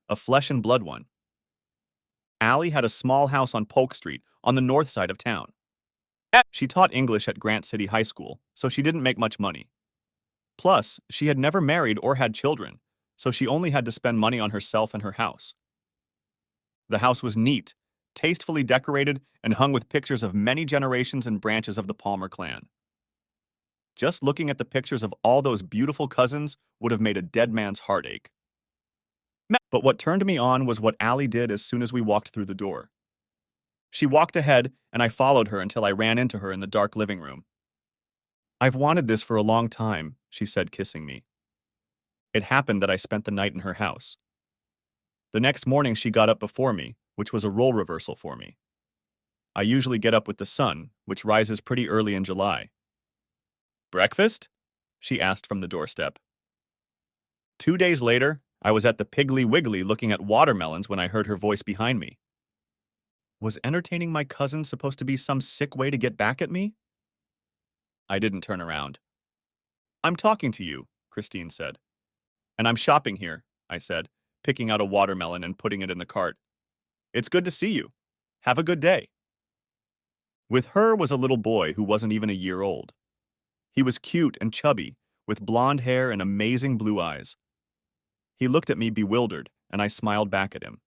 Speaker 1: A flesh and blood one. Allie had a small house on Polk Street on the north side of town. She taught English at Grant City High School, so she didn't make much money. Plus, she had never married or had children, so she only had to spend money on herself and her house. The house was neat, tastefully decorated, and hung with pictures of many generations and branches of the Palmer clan. Just looking at the pictures of all those beautiful cousins would have made a dead man's heart ache. But what turned me on was what Allie did as soon as we walked through the door. She walked ahead, and I followed her until I ran into her in the dark living room. I've wanted this for a long time, she said, kissing me. It happened that I spent the night in her house. The next morning she got up before me, which was a role reversal for me. I usually get up with the sun, which rises pretty early in July. Breakfast? She asked from the doorstep. 2 days later, I was at the Piggly Wiggly looking at watermelons when I heard her voice behind me. Was entertaining my cousin supposed to be some sick way to get back at me? I didn't turn around. I'm talking to you, Christine said. And I'm shopping here, I said, picking out a watermelon and putting it in the cart. It's good to see you. Have a good day. With her was a little boy who wasn't even a year old. He was cute and chubby, with blonde hair and amazing blue eyes. He looked at me bewildered, and I smiled back at him.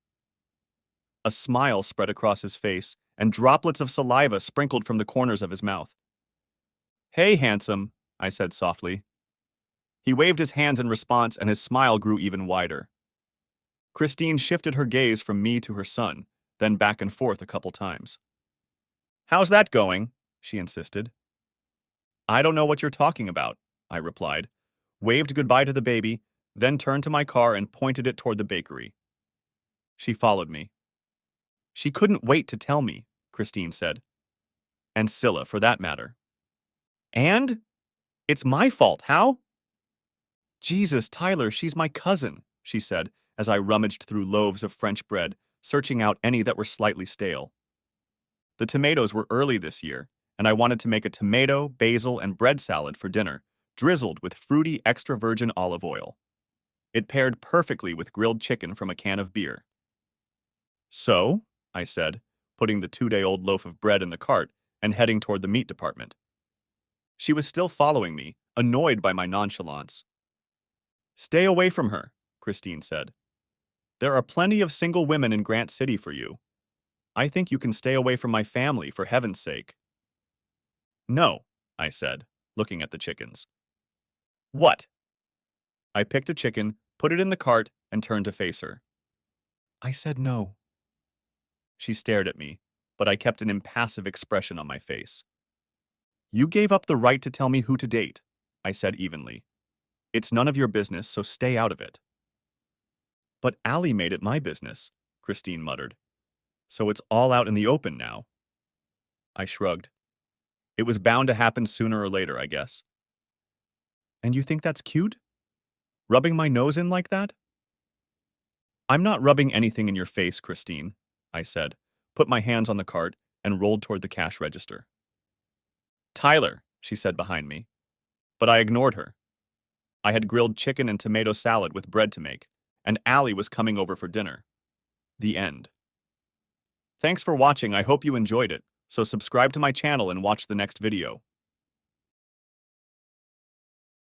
Speaker 1: A smile spread across his face, and droplets of saliva sprinkled from the corners of his mouth. Hey, handsome, I said softly. He waved his hands in response, and his smile grew even wider. Christine shifted her gaze from me to her son, then back and forth a couple times. How's that going? She insisted. I don't know what you're talking about, I replied, waved goodbye to the baby, then turned to my car and pointed it toward the bakery. She followed me. She couldn't wait to tell me, Christine said. And Scylla, for that matter. And? It's my fault, how? Jesus, Tyler, she's my cousin, she said, as I rummaged through loaves of French bread, searching out any that were slightly stale. The tomatoes were early this year, and I wanted to make a tomato, basil, and bread salad for dinner, drizzled with fruity extra virgin olive oil. It paired perfectly with grilled chicken from a can of beer. So, I said, putting the 2-day-old loaf of bread in the cart and heading toward the meat department. She was still following me, annoyed by my nonchalance. Stay away from her, Christine said. There are plenty of single women in Grant City for you. I think you can stay away from my family, for heaven's sake. No, I said, looking at the chickens. What? I picked a chicken, put it in the cart, and turned to face her. I said no. She stared at me, but I kept an impassive expression on my face. You gave up the right to tell me who to date, I said evenly. It's none of your business, so stay out of it. But Allie made it my business, Christine muttered. So it's all out in the open now. I shrugged. It was bound to happen sooner or later, I guess. And you think that's cute? Rubbing my nose in like that? I'm not rubbing anything in your face, Christine, I said, put my hands on the cart, and rolled toward the cash register. Tyler, she said behind me. But I ignored her. I had grilled chicken and tomato salad with bread to make, and Allie was coming over for dinner. The end. Thanks for watching. I hope you enjoyed it, so subscribe to my channel and watch the next video.